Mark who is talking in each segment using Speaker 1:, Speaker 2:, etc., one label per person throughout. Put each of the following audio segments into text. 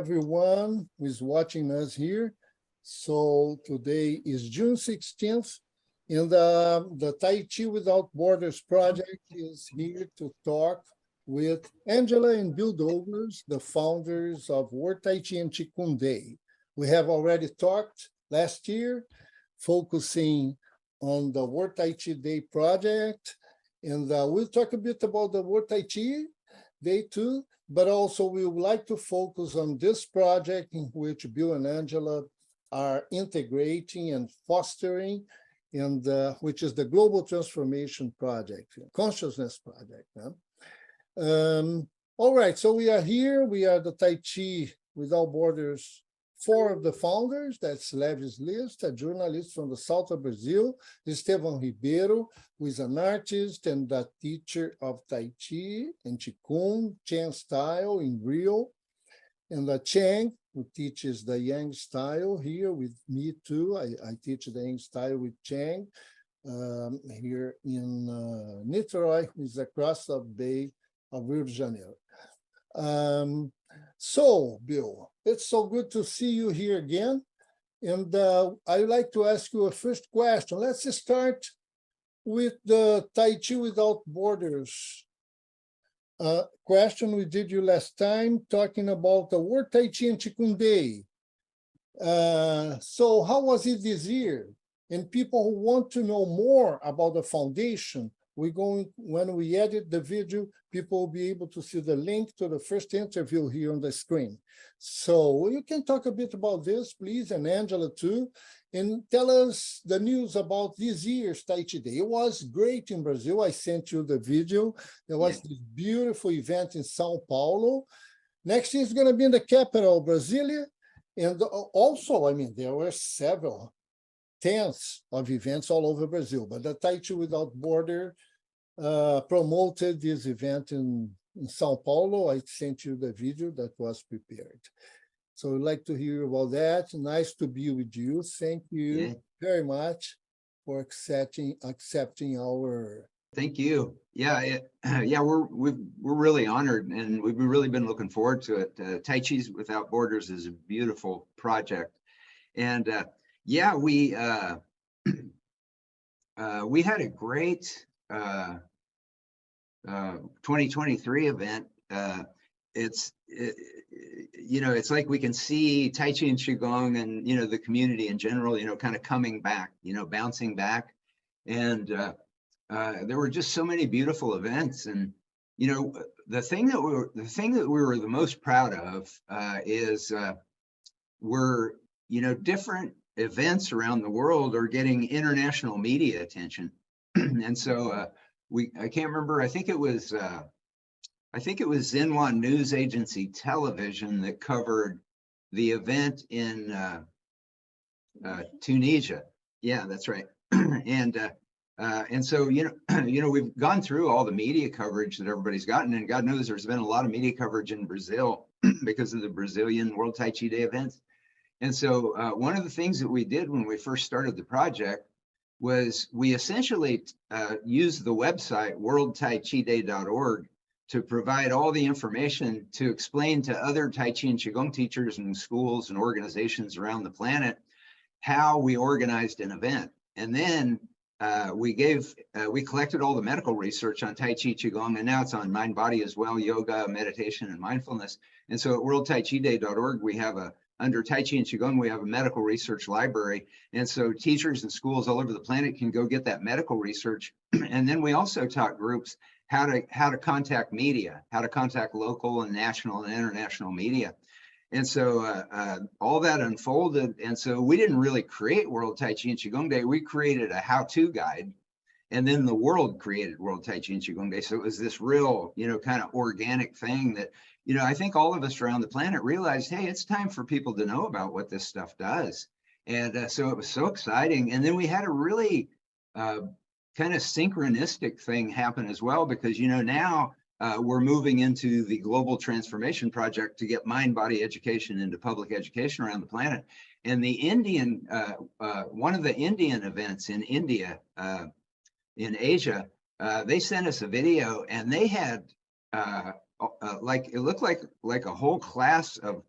Speaker 1: everyone who is watching us here. So today is June 16th, and the Tai Chi Without Borders project is here to talk with Angela and Bill Douglas, the founders of World Tai Chi and Qigong Day. We have already talked last year, focusing on the World Tai Chi Day project, and we'll talk a bit about the World Tai Chi Day too, but also we would like to focus on this project in which Bill and Angela are integrating and fostering, and which is the Global Transformation Project, Consciousness Project. All right, so we are here. We are the Tai Chi Without Borders, four of the founders. That's Levis List, a journalist from the south of Brazil, Esteban Ribeiro, who is an artist and a teacher of Tai Chi and Qigong, Chen style in Rio, and Cheng, who teaches the Yang style here with me too. I teach the Yang style with Cheng here in Niterói, who is across the Bay of Rio de Janeiro. So, Bill, it's so good to see you here again. And I'd like to ask you a first question. Let's start with the Tai Chi Without Borders question we did you last time, talking about the World Tai Chi and Qigong Day. So how was it this year? And people who want to know more about the foundation, when we edit the video, people will be able to see the link to the first interview here on the screen. So you can talk a bit about this, please, and Angela too, and tell us the news about this year's Tai Chi Day. It was great in Brazil. I sent you the video. There was this beautiful event in São Paulo. Next year is going to be in the capital, Brasilia. And also, I mean, there were several tens of events all over Brazil, but the Tai Chi Without Border promoted this event in São Paulo. I sent you the video that was prepared. So I'd like to hear about that. Nice to be with you. Thank you very much for accepting our.
Speaker 2: Thank you. We're really honored, and we've really been looking forward to it. Tai Chi Without Borders is a beautiful project, and we had a great 2023 event. It's like we can see Tai Chi and Qigong and, the community in general, kind of coming back, bouncing back. And there were just so many beautiful events. And, the thing that we were the most proud of is we're, different events around the world are getting international media attention. And so I can't remember, I think it was Xinhua News Agency Television that covered the event in Tunisia. Yeah, that's right. And so we've gone through all the media coverage that everybody's gotten, and God knows there's been a lot of media coverage in Brazil because of the Brazilian World Tai Chi Day events. And so one of the things that we did when we first started the project was we essentially used the website worldtaichiday.org to provide all the information to explain to other Tai Chi and Qigong teachers and schools and organizations around the planet how we organized an event. And then we collected all the medical research on Tai Chi, Qigong, and now it's on mind, body as well, yoga, meditation, and mindfulness. And so at worldtaichiday.org, we have under Tai Chi and Qigong, we have a medical research library. And so teachers and schools all over the planet can go get that medical research. And then we also taught groups how to contact media, how to contact local and national and international media. And so all that unfolded. And so we didn't really create World Tai Chi and Qigong Day. We created a how-to guide, and then the world created World Tai Chi and Qigong Day. So it was this real, kind of organic thing that, I think all of us around the planet realized, hey, it's time for people to know about what this stuff does. And so it was so exciting. And then we had a really kind of synchronistic thing happen as well, because, now we're moving into the Global Transformation Project to get mind-body education into public education around the planet. And the Indian, one of the Indian events in India, in Asia, they sent us a video, and they had like it looked like a whole class of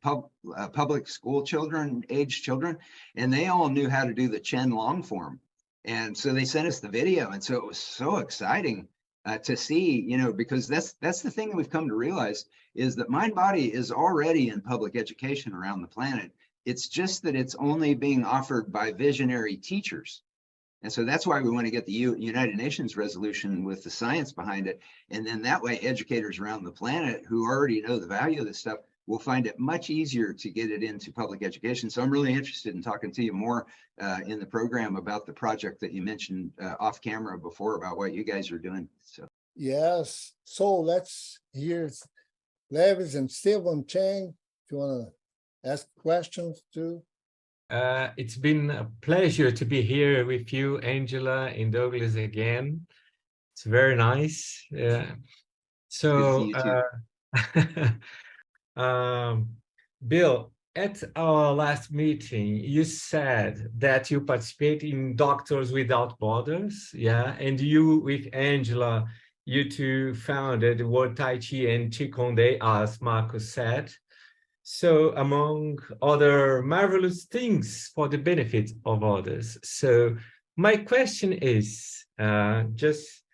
Speaker 2: public school children, age children, and they all knew how to do the Chen long form. And so they sent us the video, and so it was so exciting to see, you know, because that's the thing that we've come to realize is that mind body is already in public education around the planet. It's just that it's only being offered by visionary teachers. And so that's why we want to get the United Nations resolution with the science behind it. And then that way, educators around the planet who already know the value of this stuff will find it much easier to get it into public education. So I'm really interested in talking to you more in the program about the project that you mentioned off camera before about what you guys are doing. So
Speaker 1: Yes. So let's hear Levis and Stephen Chang. If you want to ask questions too.
Speaker 3: It's been a pleasure to be here with you, Angela and Douglas again. It's very nice. So, Bill, at our last meeting, you said that you participate in Doctors Without Borders, yeah, and you with Angela, you two founded World Tai Chi and Qigong Day, as Marcus said. So among other marvelous things for the benefit of others. So my question is just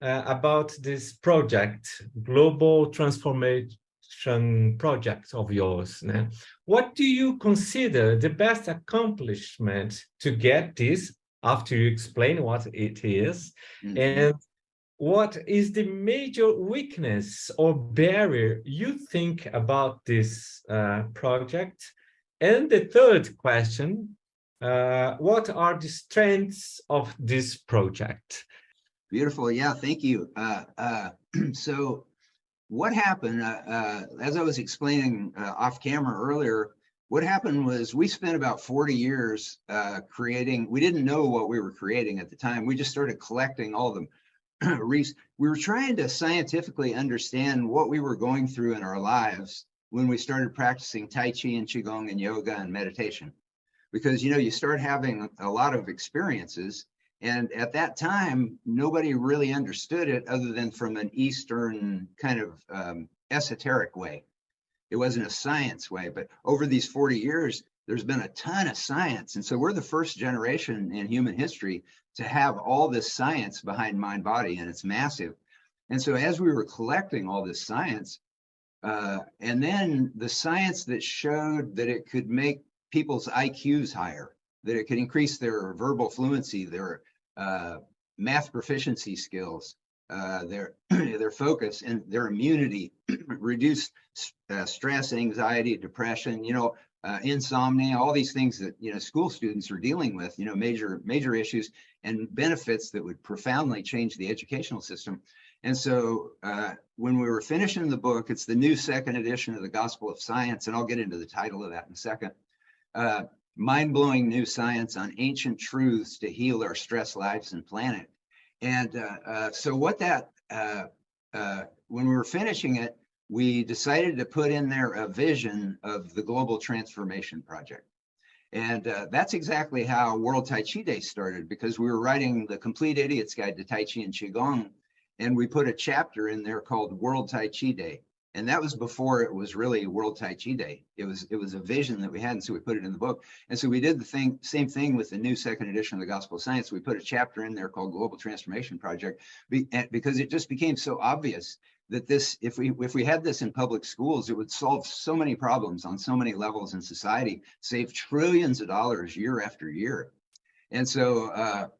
Speaker 3: about this project, Global Transformation Project of yours. Né? What do you consider the best accomplishment to get this after you explain what it is? Mm-hmm. And what is the major weakness or barrier you think about this project? And the third question, what are the strengths of this project?
Speaker 2: Beautiful. Yeah, thank you. So what happened, as I was explaining off camera earlier, what happened was we spent about 40 years creating, we didn't know what we were creating at the time. We just started collecting all the we were trying to scientifically understand what we were going through in our lives when we started practicing Tai Chi and Qigong and yoga and meditation. Because, you know, you start having a lot of experiences. And at that time, nobody really understood it other than from an Eastern kind of esoteric way. It wasn't a science way. But over these 40 years, there's been a ton of science. And so we're the first generation in human history to have all this science behind mind body, and it's massive. And so as we were collecting all this science, and then the science that showed that it could make people's IQs higher, that it could increase their verbal fluency, their math proficiency skills, their focus and their immunity, reduce stress, anxiety, depression, you know, insomnia, all these things that, you know, school students are dealing with, you know, major issues and benefits that would profoundly change the educational system. And so when we were finishing the book, it's the new second edition of the Gospel of Science, and I'll get into the title of that in a second. Mind-blowing new science on ancient truths to heal our stress lives and planet. And so what that, when we were finishing it, we decided to put in there a vision of the Global Transformation Project. And that's exactly how World Tai Chi Day started, because we were writing the Complete Idiot's Guide to Tai Chi and Qigong, and we put a chapter in there called World Tai Chi Day. And that was before it was really World Tai Chi Day. It was a vision that we had, and so we put it in the book. And so we did the same thing with the new second edition of the Gospel of Science. We put a chapter in there called Global Transformation Project, because it just became so obvious that this, if we had this in public schools, it would solve so many problems on so many levels in society, save trillions of dollars year after year. And so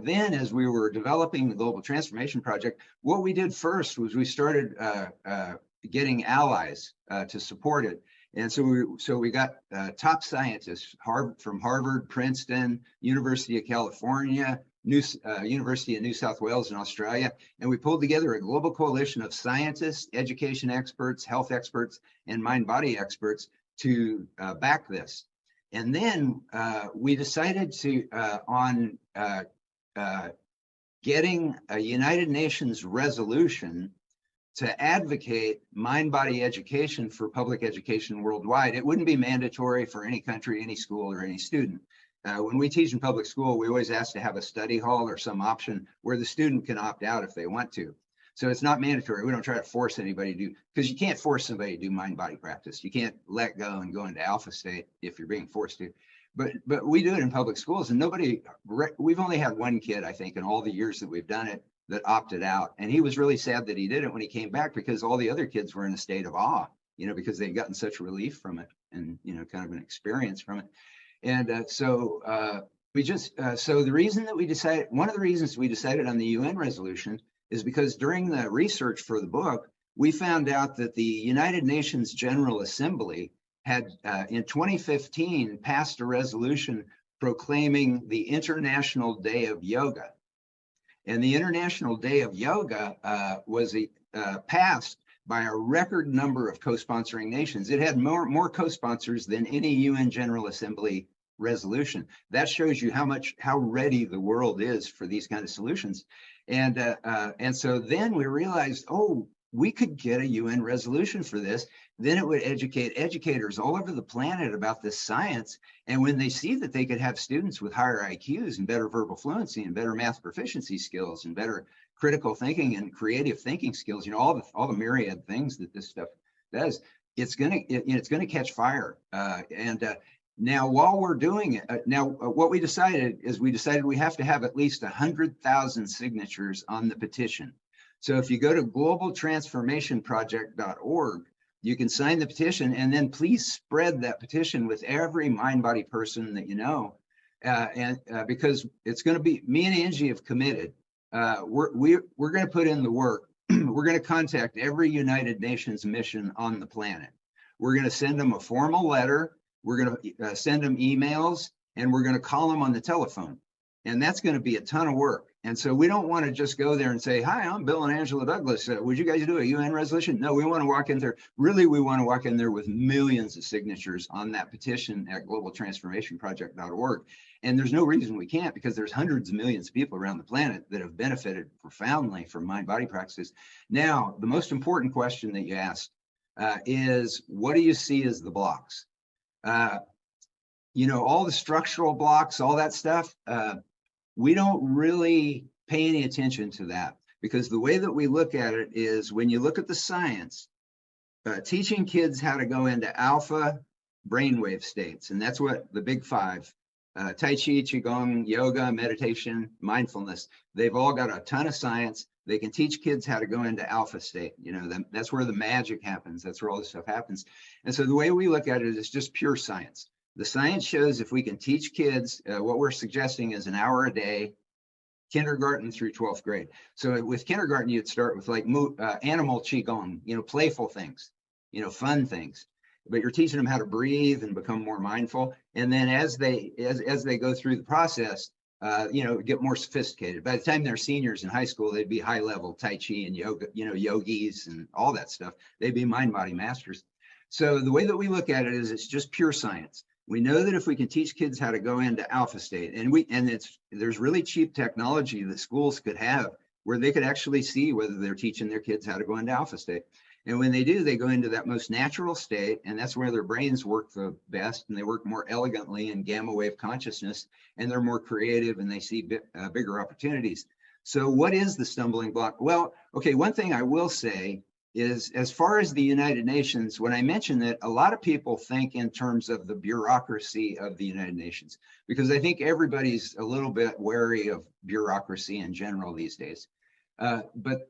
Speaker 2: then as we were developing the Global Transformation Project, what we did first was we started getting allies to support it. And so we got top scientists from Harvard, Princeton, University of California, University of New South Wales in Australia, and we pulled together a global coalition of scientists, education experts, health experts, and mind-body experts to back this. And then we decided to on getting a United Nations resolution to advocate mind-body education for public education worldwide. It wouldn't be mandatory for any country, any school, or any student. When we teach in public school, we always ask to have a study hall or some option where the student can opt out if they want to. So it's not mandatory. We don't try to force anybody to do, because you can't force somebody to do mind-body practice. You can't let go and go into alpha state if you're being forced to. But we do it in public schools, and we've only had one kid, I think, in all the years that we've done it that opted out. And he was really sad that he did it when he came back, because all the other kids were in a state of awe, because they'd gotten such relief from it and, kind of an experience from it. And so the reason that we decided, one of the reasons we decided on the UN resolution is because during the research for the book, we found out that the United Nations General Assembly had in 2015 passed a resolution proclaiming the International Day of Yoga. And the International Day of Yoga was passed by a record number of co-sponsoring nations. It had more co-sponsors than any UN General Assembly resolution. That shows you how ready the world is for these kind of solutions. And so then we realized, oh, we could get a UN resolution for this. Then it would educate educators all over the planet about this science. And when they see that they could have students with higher IQs and better verbal fluency and better math proficiency skills and better critical thinking and creative thinking skills, all the myriad things that this stuff does, it's gonna catch fire. Now, while we're doing it, what we decided is we have to have at least 100,000 signatures on the petition. So if you go to globaltransformationproject.org, you can sign the petition, and then please spread that petition with every mind-body person that you know, because it's going to be, me and Angie have committed. We're going to put in the work. We're going to contact every United Nations mission on the planet. We're going to send them a formal letter. We're going to send them emails, and we're going to call them on the telephone. And that's going to be a ton of work. And so we don't want to just go there and say, hi, I'm Bill and Angela Douglas. Would you guys do a UN resolution? No, we want to walk in there. Really, we want to walk in there with millions of signatures on that petition at globaltransformationproject.org. And there's no reason we can't, because there's hundreds of millions of people around the planet that have benefited profoundly from mind-body practices. Now, the most important question that you asked is, what do you see as the blocks? All the structural blocks, all that stuff, we don't really pay any attention to that, because the way that we look at it is, when you look at the science, teaching kids how to go into alpha brainwave states, and that's what the big five, Tai Chi, Qigong, yoga, meditation, mindfulness, they've all got a ton of science. They can teach kids how to go into alpha state. That's where the magic happens. That's where all this stuff happens. And so the way we look at it is just pure science. The science shows if we can teach kids, what we're suggesting is an hour a day, kindergarten through 12th grade. So with kindergarten, you'd start with like animal Qigong, playful things, fun things. But you're teaching them how to breathe and become more mindful. And then as they go through the process, get more sophisticated. By the time they're seniors in high school, they'd be high level Tai Chi and yoga, yogis and all that stuff. They'd be mind-body masters. So the way that we look at it is, it's just pure science. We know that if we can teach kids how to go into alpha state, there's really cheap technology that schools could have where they could actually see whether they're teaching their kids how to go into alpha state. And when they do, they go into that most natural state, and that's where their brains work the best, and they work more elegantly in gamma wave consciousness, and they're more creative, and they see bigger opportunities. So what is the stumbling block? Well, okay, one thing I will say is, as far as the United Nations, when I mention it, a lot of people think in terms of the bureaucracy of the United Nations, because I think everybody's a little bit wary of bureaucracy in general these days. But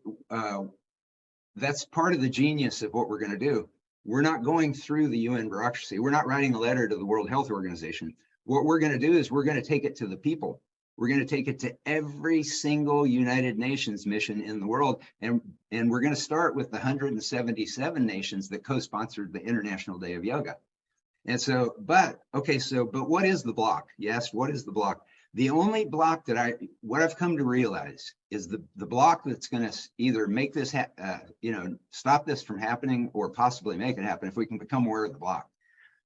Speaker 2: that's part of the genius of what we're going to do. We're not going through the UN bureaucracy. We're not writing a letter to the World Health Organization. What we're going to do is we're going to take it to the people. We're going to take it to every single United Nations mission in the world. And we're going to start with the 177 nations that co-sponsored the International Day of Yoga. And so, but what is the block? You asked, what is the block? The only block that what I've come to realize is the block that's going to either make this, stop this from happening, or possibly make it happen if we can become aware of the block.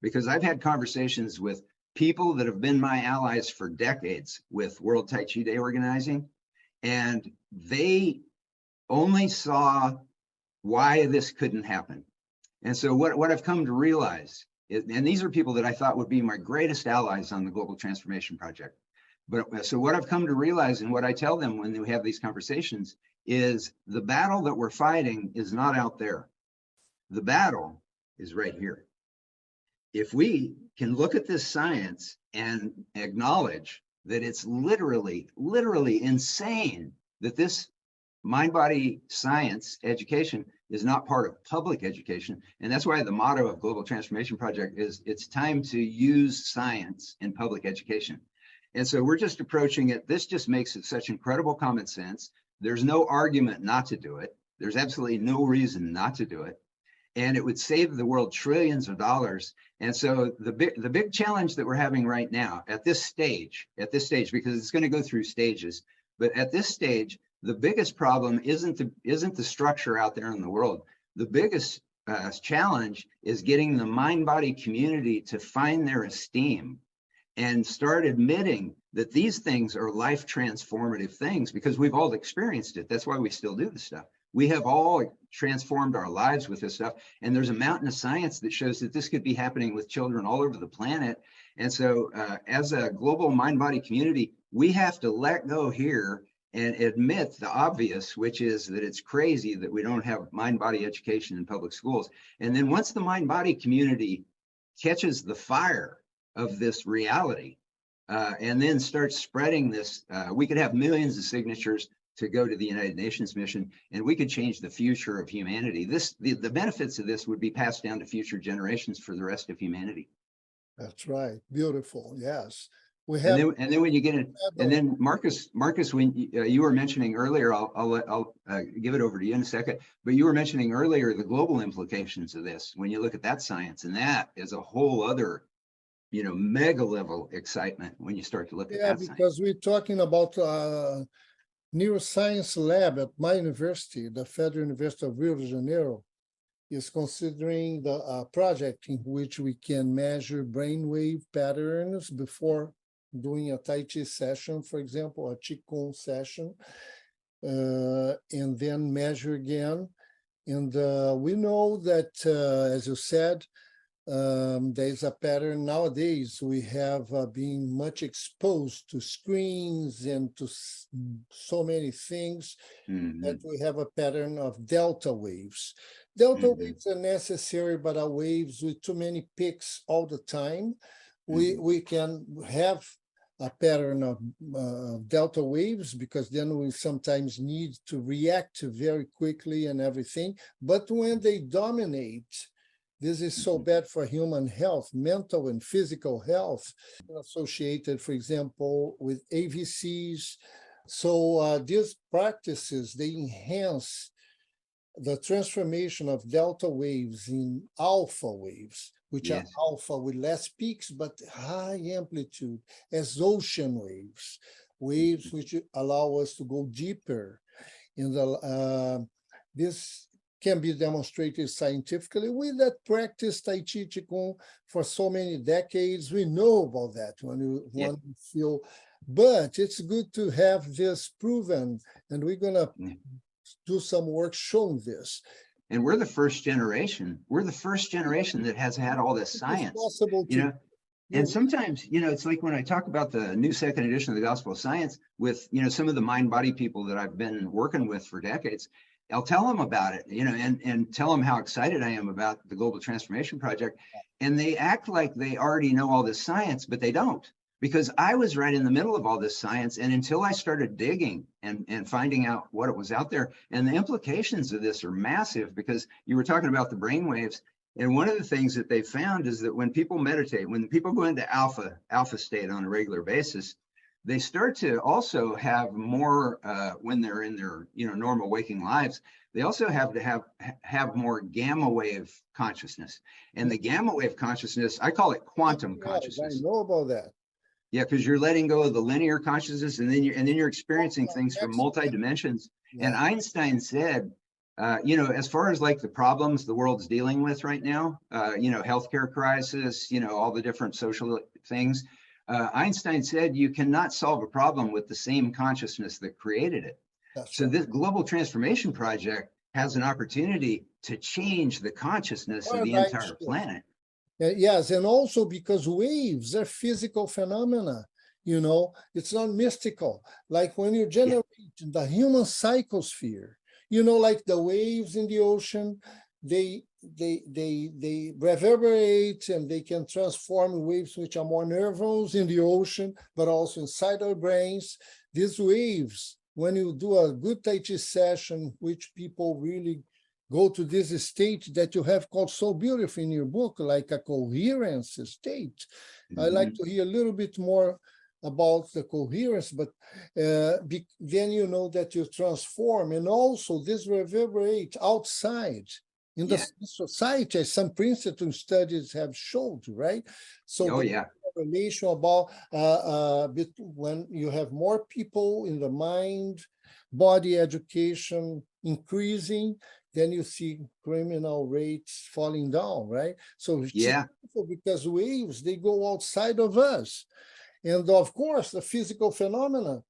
Speaker 2: Because I've had conversations with people that have been my allies for decades with World Tai Chi Day organizing, and they only saw why this couldn't happen. And so what I've come to realize is, and these are people that I thought would be my greatest allies on the Global Transformation Project, But so what I've come to realize, and what I tell them when we have these conversations, is the battle that we're fighting is not out there. The battle is right here. If we can look at this science and acknowledge that it's literally insane that this mind-body science education is not part of public education. And that's why the motto of Global Transformation Project is it's time to use science in public education. And so we're just approaching it. This just makes it such incredible common sense. There's no argument not to do it. There's absolutely no reason not to do it. And it would save the world trillions of dollars. And so the big challenge that we're having right now at this stage, because it's going to go through stages, but at this stage, the biggest problem isn't the structure out there in the world. The biggest challenge is getting the mind-body community to find their esteem and start admitting that these things are life transformative things, because we've all experienced it. That's why we still do this stuff. We have all transformed our lives with this stuff. And there's a mountain of science that shows that this could be happening with children all over the planet. And so as a global mind-body community, we have to let go here and admit the obvious, which is that it's crazy that we don't have mind-body education in public schools. And then once the mind-body community catches the fire of this reality and then starts spreading this, we could have millions of signatures to go to the United Nations mission, and we could change the future of humanity. The benefits of this would be passed down to future generations for the rest of humanity.
Speaker 1: That's right. Beautiful. Yes. We have,
Speaker 2: and then when you get in, and then Marcus, when you were mentioning earlier, I'll give it over to you in a second, but you were mentioning earlier the global implications of this. When you look at that science, and that is a whole other, mega level excitement when you start to look at that
Speaker 1: because
Speaker 2: science.
Speaker 1: we're talking about neuroscience lab at my university, the Federal University of Rio de Janeiro, is considering the project in which we can measure brainwave patterns before doing a TaiJi session, for example, a Qigong session, and then measure again. And we know that, as you said, there's a pattern nowadays. We have been much exposed to screens and to so many things that we have a pattern of delta waves. Delta waves are necessary, but are waves with too many peaks all the time. We can have a pattern of delta waves, because then we sometimes need to react very quickly and everything. But when they dominate, this is so bad for human health, mental and physical health, associated, for example, with AVCs. So these practices, they enhance the transformation of delta waves in alpha waves, which are alpha with less peaks, but high amplitude, as ocean waves, waves which allow us to go deeper. In the this can be demonstrated scientifically. We that practice Tai Chi Qigong for so many decades, we know about that when you want to feel, but it's good to have this proven, and we're gonna do some work showing this.
Speaker 2: And we're the first generation. We're the first generation that has had all this science.
Speaker 1: It's possible to,
Speaker 2: and sometimes, it's like when I talk about the new second edition of the Gospel of Science with, some of the mind-body people that I've been working with for decades, I'll tell them about it, and tell them how excited I am about the Global Transformation Project. And they act like they already know all this science, but they don't. Because I was right in the middle of all this science, and until I started digging and finding out what it was out there, and the implications of this are massive, because you were talking about the brain waves, and one of the things that they found is that when people meditate, when people go into alpha state on a regular basis, they start to also have more when they're in their normal waking lives. They also have to have more gamma wave consciousness, and the gamma wave consciousness, I call it quantum consciousness.
Speaker 1: I know about that.
Speaker 2: Yeah, because you're letting go of the linear consciousness, and then you're experiencing things from multi dimensions. And Einstein said, as far as like the problems the world's dealing with right now, healthcare crisis, all the different social things, Einstein said you cannot solve a problem with the same consciousness that created it. So this Global Transformation Project has an opportunity to change the consciousness of the entire planet.
Speaker 1: Yes, and also because waves are physical phenomena. You know, it's not mystical. Like when you generate the human psychosphere, you know, like the waves in the ocean, they reverberate and they can transform waves which are more nervous in the ocean, but also inside our brains. These waves, when you do a good Tai Chi session, which people really go to this state that you have called so beautiful in your book, like a coherence state. I like to hear a little bit more about the coherence, but then you know that you transform, and also this reverberate outside in the society, as some Princeton studies have showed, right? So relation about when you have more people in the mind, body education increasing, then you see criminal rates falling down, right? So it's because waves, they go outside of us. And of course, the physical phenomena.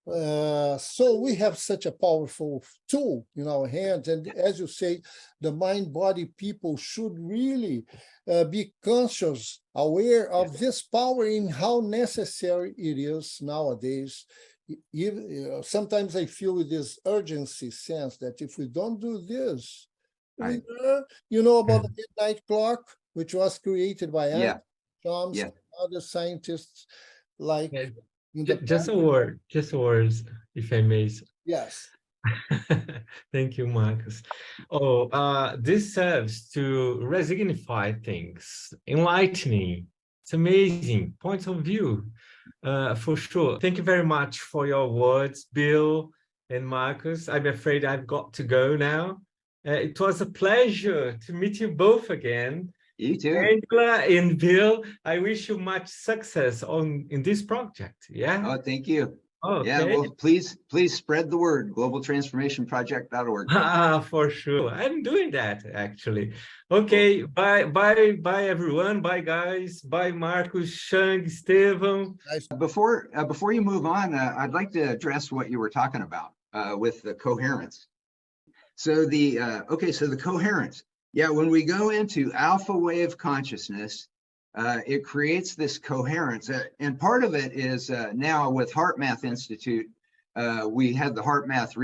Speaker 1: So we have such a powerful tool in our hands. And as you say, the mind-body people should really be conscious, aware of this power and how necessary it is nowadays. Sometimes I feel with this urgency sense that if we don't do this, you know about the midnight clock, which was created by Chomsky, other scientists, like
Speaker 3: just a word, if I may.
Speaker 1: Yes.
Speaker 3: Thank you, Marcus. Oh, this serves to resignify things, enlightening. It's amazing points of view, for sure. Thank you very much for your words, Bill and Marcus. I'm afraid I've got to go now. It was a pleasure to meet you both again.
Speaker 2: You too.
Speaker 3: Angela and Bill, I wish you much success in this project. Yeah.
Speaker 2: Oh, thank you.
Speaker 3: Okay.
Speaker 2: Yeah, well, please spread the word, globaltransformationproject.org.
Speaker 3: For sure. I'm doing that, actually. Okay, bye, everyone. Bye, guys. Bye, Marcus, Shang, Estevam.
Speaker 2: Before you move on, I'd like to address what you were talking about with the coherence. So the coherence. Yeah, when we go into alpha wave consciousness, it creates this coherence. And part of it is now with HeartMath Institute, we had the HeartMath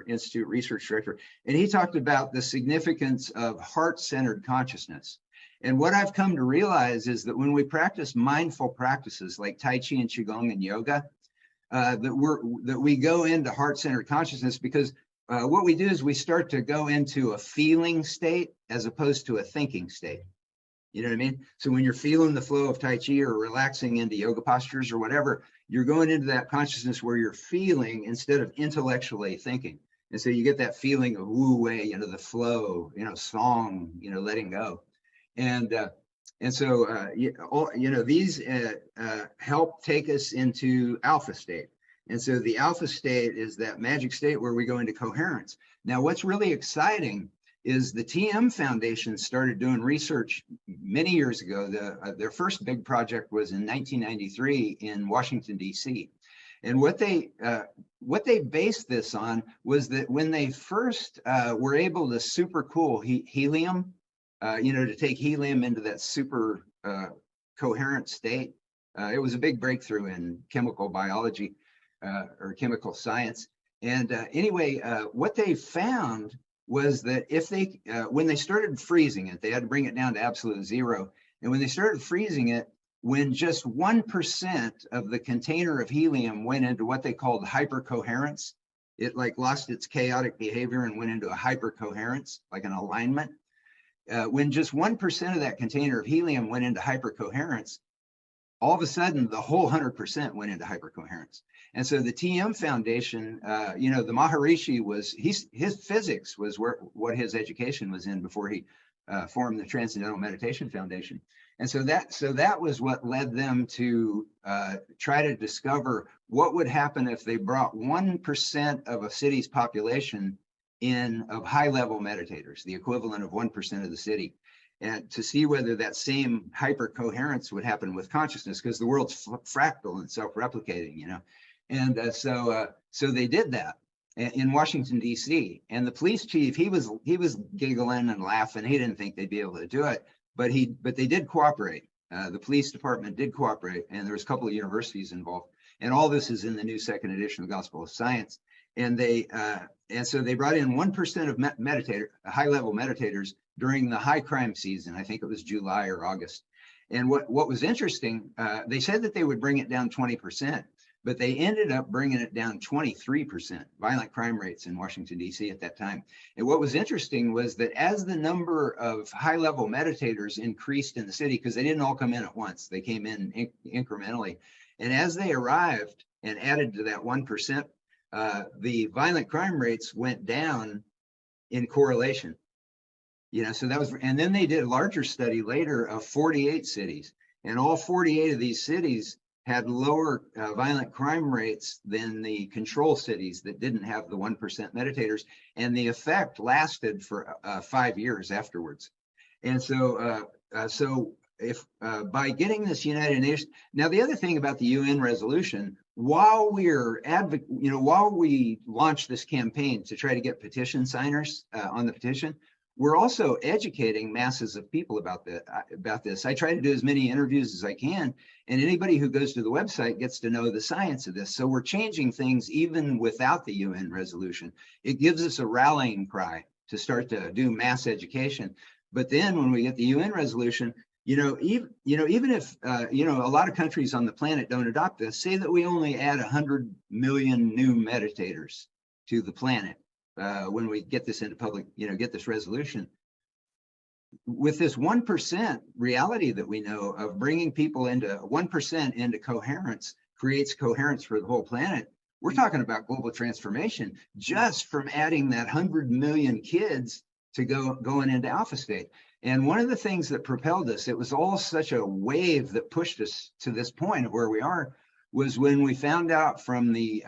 Speaker 2: Institute research director, and he talked about the significance of heart-centered consciousness. And what I've come to realize is that when we practice mindful practices like Tai Chi and Qigong and yoga, that we go into heart-centered consciousness, because what we do is we start to go into a feeling state as opposed to a thinking state. You know what I mean? So when you're feeling the flow of Tai Chi or relaxing into yoga postures or whatever, you're going into that consciousness where you're feeling instead of intellectually thinking. And so you get that feeling of wu wei, the flow, song, letting go. And so, these help take us into alpha state. And so the alpha state is that magic state where we go into coherence. Now, what's really exciting is the TM Foundation started doing research many years ago. Their first big project was in 1993 in Washington, D.C. And what they based this on was that when they first were able to supercool helium, to take helium into that super coherent state, it was a big breakthrough in chemical biology or chemical science. And anyway, what they found was that if they, when they started freezing it, they had to bring it down to absolute zero. And when they started freezing it, when just 1% of the container of helium went into what they called hypercoherence, it lost its chaotic behavior and went into a hypercoherence, like an alignment. When just 1% of that container of helium went into hypercoherence, all of a sudden the whole 100% went into hypercoherence. And so the TM Foundation, the Maharishi his physics was what his education was in before he formed the Transcendental Meditation Foundation. And so that was what led them to try to discover what would happen if they brought 1% of a city's population of high-level meditators, the equivalent of 1% of the city, and to see whether that same hypercoherence would happen with consciousness, because the world's fractal and self-replicating, And so they did that in Washington, D.C. And the police chief, he was giggling and laughing. He didn't think they'd be able to do it, but they did cooperate. The police department did cooperate, and there was a couple of universities involved. And all this is in the new second edition of the Gospel of Science. And so they brought in 1% of high-level meditators during the high crime season. I think it was July or August. And what was interesting, they said that they would bring it down 20%, but they ended up bringing it down 23%, violent crime rates in Washington, D.C. at that time. And what was interesting was that as the number of high-level meditators increased in the city, because they didn't all come in at once, they came in incrementally. And as they arrived and added to that 1%, the violent crime rates went down in correlation. So that was, and then they did a larger study later of 48 cities, and all 48 of these cities had lower violent crime rates than the control cities that didn't have the 1% meditators, and the effect lasted for 5 years afterwards. And so, if by getting this United Nations, now the other thing about the UN resolution, while we launch this campaign to try to get petition signers on the petition, we're also educating masses of people about this. I try to do as many interviews as I can, and anybody who goes to the website gets to know the science of this. So we're changing things even without the UN resolution. It gives us a rallying cry to start to do mass education. But then when we get the UN resolution, even if a lot of countries on the planet don't adopt this, say that we only add 100 million new meditators to the planet. When we get this into public, get this resolution, with this 1% reality that we know of bringing people into 1% into coherence creates coherence for the whole planet. We're talking about global transformation just from adding that 100 million kids to going into alpha state. And one of the things that propelled us, it was all such a wave that pushed us to this point of where we are, was when we found out from the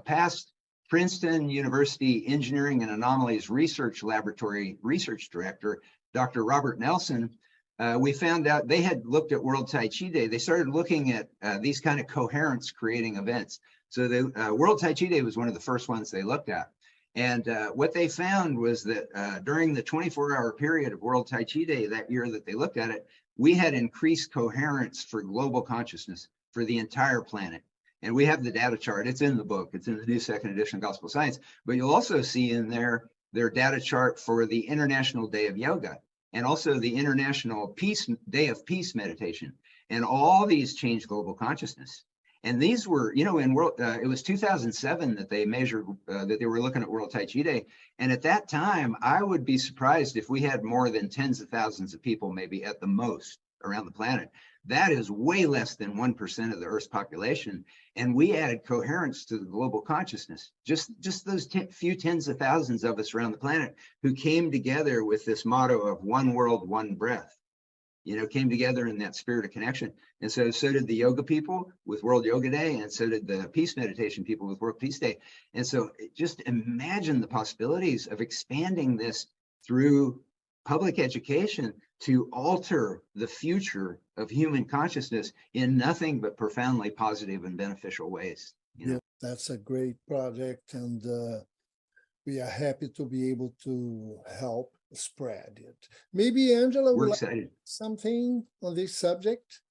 Speaker 2: past Princeton University Engineering and Anomalies Research Laboratory research director, Dr. Robert Nelson. We found out they had looked at World Tai Chi Day. They started looking at these kind of coherence creating events. So the World Tai Chi Day was one of the first ones they looked at. And what they found was that during the 24-hour period of World Tai Chi Day that year that they looked at it, we had increased coherence for global consciousness for the entire planet. And we have the data chart. It's in the book. It's in the new second edition of Gospel Science. But you'll also see in there their data chart for the International Day of Yoga and also the International Day of Peace meditation. And all these change global consciousness. And these were, it was 2007 that they measured, that they were looking at World Tai Chi Day. And at that time, I would be surprised if we had more than tens of thousands of people, maybe at the most, around the planet. That is way less than 1% of the Earth's population. And we added coherence to the global consciousness. Just those few tens of thousands of us around the planet who came together with this motto of one world, one breath, came together in that spirit of connection. And so did the yoga people with World Yoga Day, and so did the peace meditation people with World Peace Day. And so just imagine the possibilities of expanding this through public education to alter the future of human consciousness in nothing but profoundly positive and beneficial ways.
Speaker 1: Yeah, that's a great project, and we are happy to be able to help spread it. Maybe Angela would like to say something on this subject.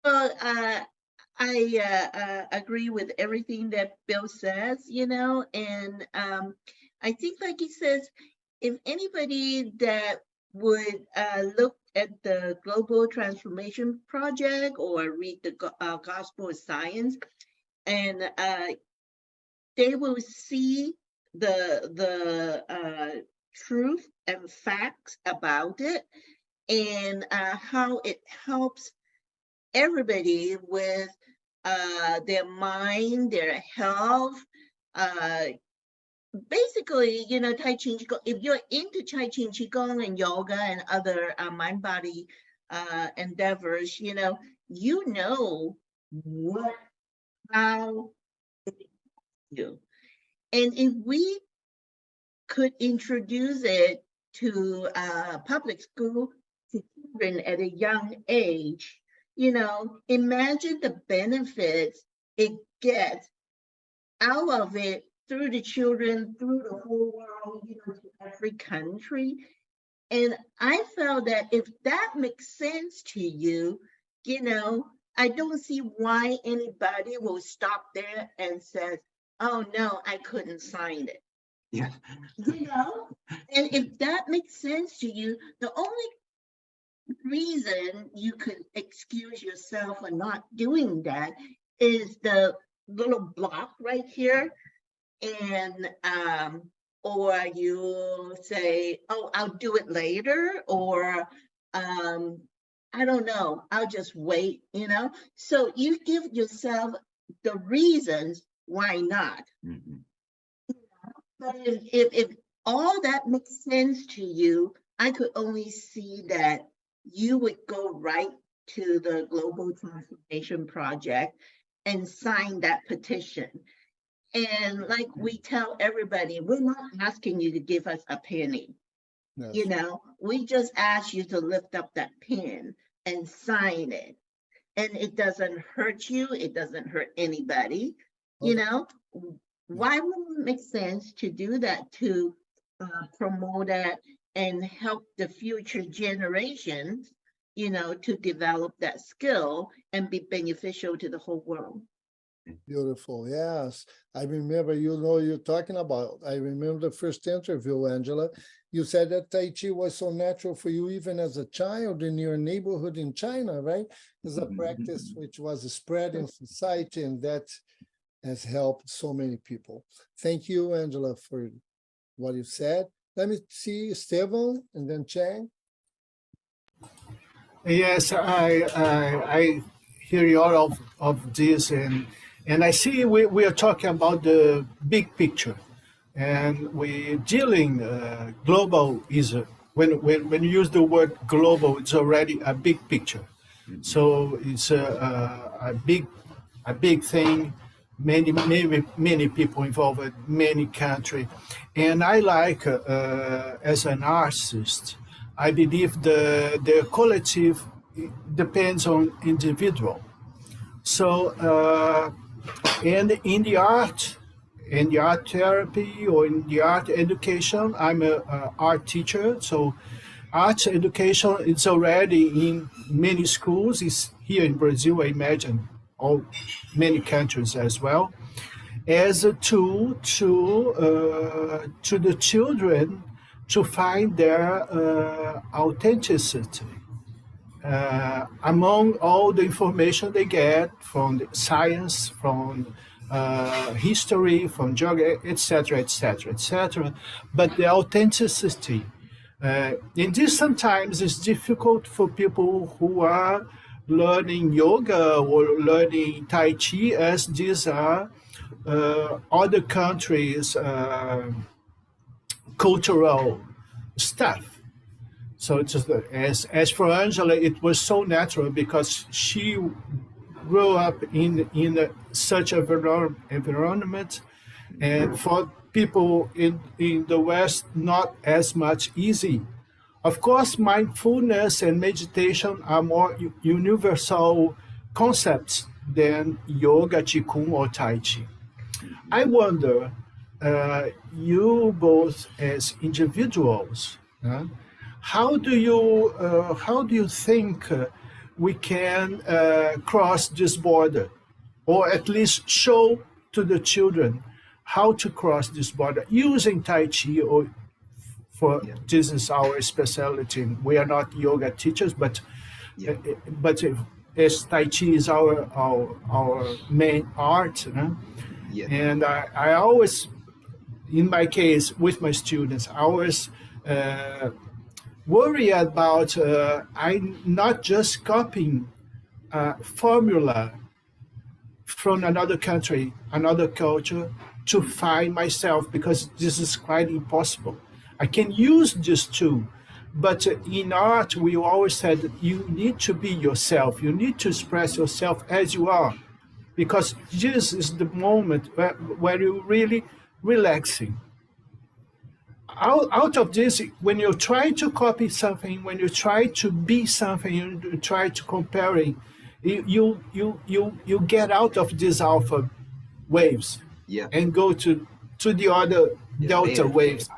Speaker 4: Well, I agree with everything that Bill says, and I think, like he says, if anybody that would look at the Global Transformation Project or read the Gospel of Science, and they will see the truth and facts about it, and how it helps everybody with their mind, their health, basically, Tai Chi Qigong. If you're into Tai Chi Qigong and yoga and other mind-body endeavors, how it you. And if we could introduce it to public school to children at a young age, imagine the benefits it gets out of it through the children, through the whole world, to every country. And I felt that if that makes sense to you, I don't see why anybody will stop there and says, oh no, I couldn't sign it.
Speaker 2: Yeah.
Speaker 4: And if that makes sense to you, the only reason you could excuse yourself for not doing that is the little block right here. And or you say, oh, I'll do it later, or I don't know, I'll just wait, So you give yourself the reasons why not.
Speaker 2: Mhm.
Speaker 4: But if all that makes sense to you, I could only see that you would go right to the Global Transformation Project and sign that petition. And like we tell everybody, we're not asking you to give us a penny.
Speaker 1: Yes.
Speaker 4: We just ask you to lift up that pen and sign it. And it doesn't hurt you. It doesn't hurt anybody. Why wouldn't it make sense to do that, to promote that and help the future generations, to develop that skill and be beneficial to the whole world?
Speaker 1: Beautiful. Yes. I remember, you're talking about, I remember the first interview, Angela, you said that Tai Chi was so natural for you, even as a child in your neighborhood in China, right? It's a practice which was spread in society, and that has helped so many people. Thank you, Angela, for what you said. Let me see Esteban and then Chang.
Speaker 5: Yes, I hear you all of this, and I see we are talking about the big picture, and we dealing global is when you use the word global, it's already a big picture. So it's a big thing. Many people involved, many countries, and I like as an artist, I believe the collective depends on individual. So and in the art therapy or in the art education, I'm a art teacher. So art education is already in many schools. It's here in Brazil, I imagine, many countries as well, as a tool to the children to find their authenticity among all the information they get from the science, from history, from geography, etc., etc., etc. But the authenticity, and this sometimes is difficult for people who are learning yoga or learning Tai Chi, as these are other countries' cultural stuff. So it's just, as for Angela, it was so natural because she grew up in such an environment, and for people in the West, not as much easy. Of course, mindfulness and meditation are more universal concepts than yoga, Qigong, or Tai Chi. I wonder, you both as individuals, how do you think we can cross this border, or at least show to the children how to cross this border using Tai Chi? Or this is our specialty. We are not yoga teachers, but as Tai Chi is our main art,
Speaker 2: Yeah.
Speaker 5: and I always, in my case with my students, I always worry about I'm not just copying formula from another country, another culture, to find myself, because this is quite impossible. I can use this too, but in art, we always said that you need to be yourself. You need to express yourself as you are, because this is the moment where you're really relaxing. Out of this, when you try to copy something, when you try to be something, you try to compare it, you get out of these alpha waves, and go to the other delta waves.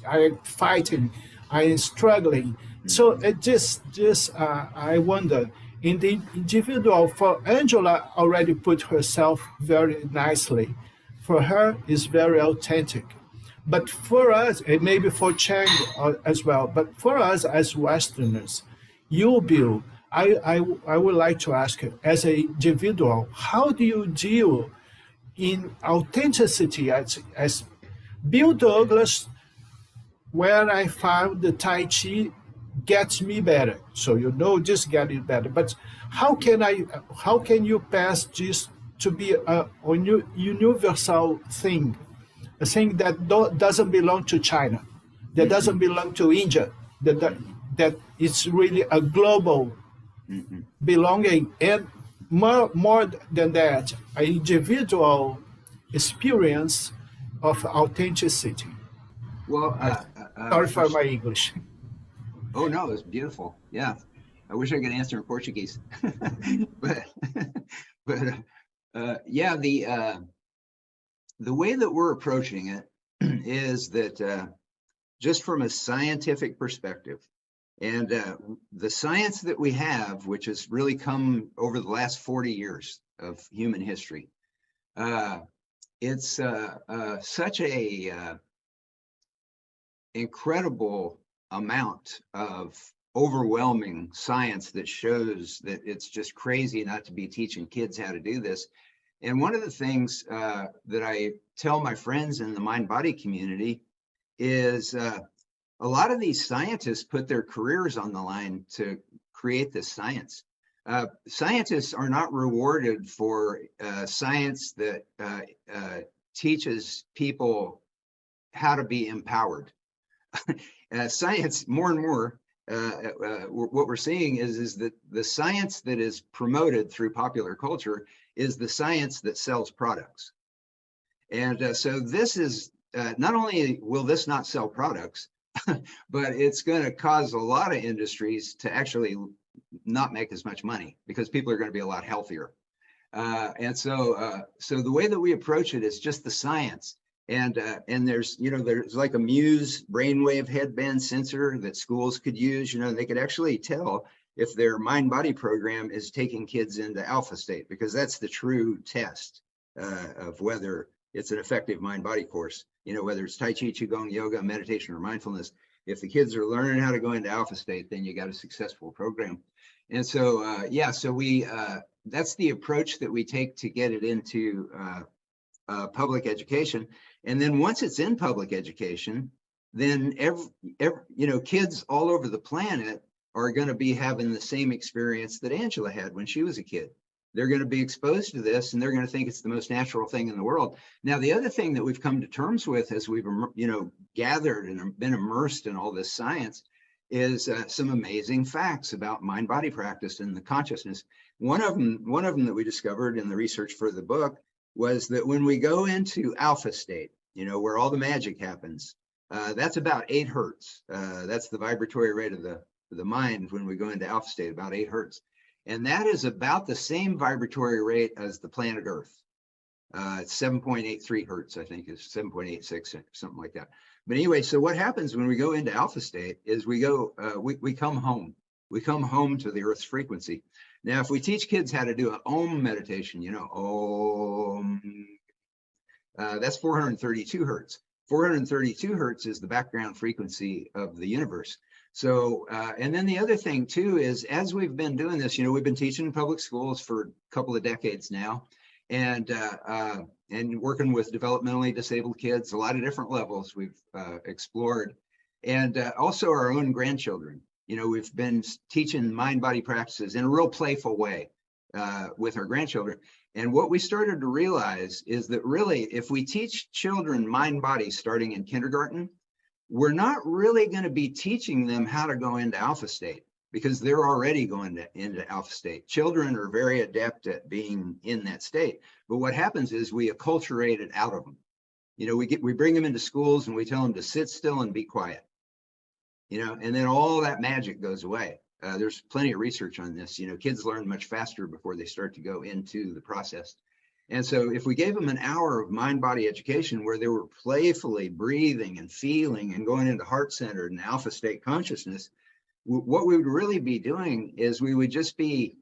Speaker 5: I'm fighting, I am struggling. So it just I wonder, in the individual, for Angela already put herself very nicely. For her, is very authentic. But for us, and maybe for Chang as well, but for us as Westerners, you, Bill, I would like to ask you, as an individual, how do you deal in authenticity as Bill Douglas, where I found the Tai Chi gets me better. So just get it better. But how can you pass this to be a universal thing, a thing that doesn't belong to China, that doesn't belong to India, that it's really a global belonging, and more than that, an individual experience of authenticity.
Speaker 2: Well,
Speaker 5: Sorry for my English.
Speaker 2: Oh no, it's beautiful. Yeah, I wish I could answer in Portuguese, but yeah, the way that we're approaching it is that just from a scientific perspective, and the science that we have, which has really come over the last 40 years of human history, it's such a incredible amount of overwhelming science that shows that it's just crazy not to be teaching kids how to do this. And one of the things that I tell my friends in the mind-body community is a lot of these scientists put their careers on the line to create this science. Scientists are not rewarded for science that teaches people how to be empowered. Science, more and more, what we're seeing is that the science that is promoted through popular culture is the science that sells products. And so this is, not only will this not sell products, but it's going to cause a lot of industries to actually not make as much money because people are going to be a lot healthier. And so the way that we approach it is just the science. And there's like a Muse brainwave headband sensor that schools could use. They could actually tell if their mind-body program is taking kids into alpha state, because that's the true test of whether it's an effective mind-body course. Whether it's Tai Chi, Qigong, yoga, meditation, or mindfulness. If the kids are learning how to go into alpha state, then you got a successful program. And so, so we that's the approach that we take to get it into public education. And then once it's in public education, then kids all over the planet are going to be having the same experience that Angela had when she was a kid. They're going to be exposed to this, and they're going to think it's the most natural thing in the world. Now, the other thing that we've come to terms with as we've gathered and been immersed in all this science is some amazing facts about mind-body practice and the consciousness. One of them that we discovered in the research for the book was that when we go into alpha state, where all the magic happens, that's about 8 hertz. That's the vibratory rate of the mind when we go into alpha state, about 8 hertz. And that is about the same vibratory rate as the planet Earth. It's 7.83 hertz, I think, is 7.86, something like that. But anyway, so what happens when we go into alpha state is we come home. We come home to the Earth's frequency. Now, if we teach kids how to do an Om meditation, Om, that's 432 hertz. 432 hertz is the background frequency of the universe. So, and then the other thing too is, as we've been doing this, we've been teaching in public schools for a couple of decades now, and working with developmentally disabled kids, a lot of different levels we've explored, and also our own grandchildren. We've been teaching mind-body practices in a real playful way with our grandchildren. And what we started to realize is that really, if we teach children mind-body starting in kindergarten, we're not really going to be teaching them how to go into alpha state, because they're already going into alpha state. Children are very adept at being in that state. But what happens is we acculturate it out of them. We bring them into schools and we tell them to sit still and be quiet. And then all that magic goes away. There's plenty of research on this. Kids learn much faster before they start to go into the process. And so if we gave them an hour of mind-body education where they were playfully breathing and feeling and going into heart-centered and alpha state consciousness, what we would really be doing is we would just be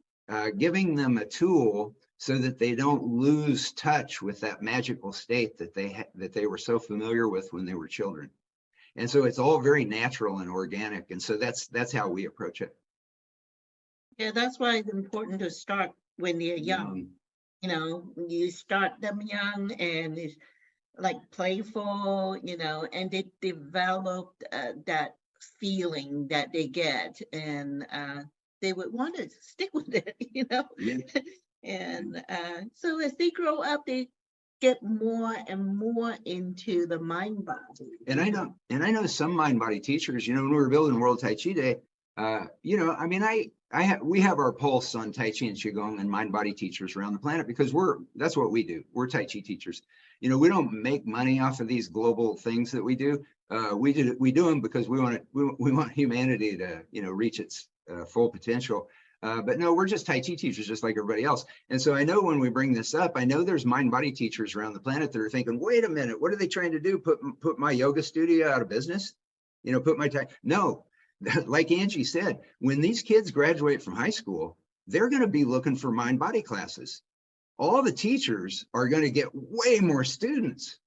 Speaker 2: giving them a tool so that they don't lose touch with that magical state that they were so familiar with when they were children. And so it's all very natural and organic. And so that's how we approach it.
Speaker 4: Yeah, that's why it's important to start when they're young. You know, you start them young and it's like playful, you know, and they develop that feeling that they get, and they would want to stick with it, you know.
Speaker 2: Yeah.
Speaker 4: And so as they grow up, they get more and more into the mind body.
Speaker 2: And I know some mind body teachers, you know, when we were building World Tai Chi Day, you know, I mean, we have our pulse on Tai Chi and Qigong and mind body teachers around the planet because that's what we do. We're Tai Chi teachers. You know, we don't make money off of these global things that we do. We do them because we want humanity to, you know, reach its full potential. But no, we're just Tai Chi teachers, just like everybody else. And so I know when we bring this up, I know there's mind body teachers around the planet that are thinking, wait a minute, what are they trying to do? Put my yoga studio out of business? You know, no. Like Angie said, when these kids graduate from high school, they're going to be looking for mind-body classes. All the teachers are going to get way more students.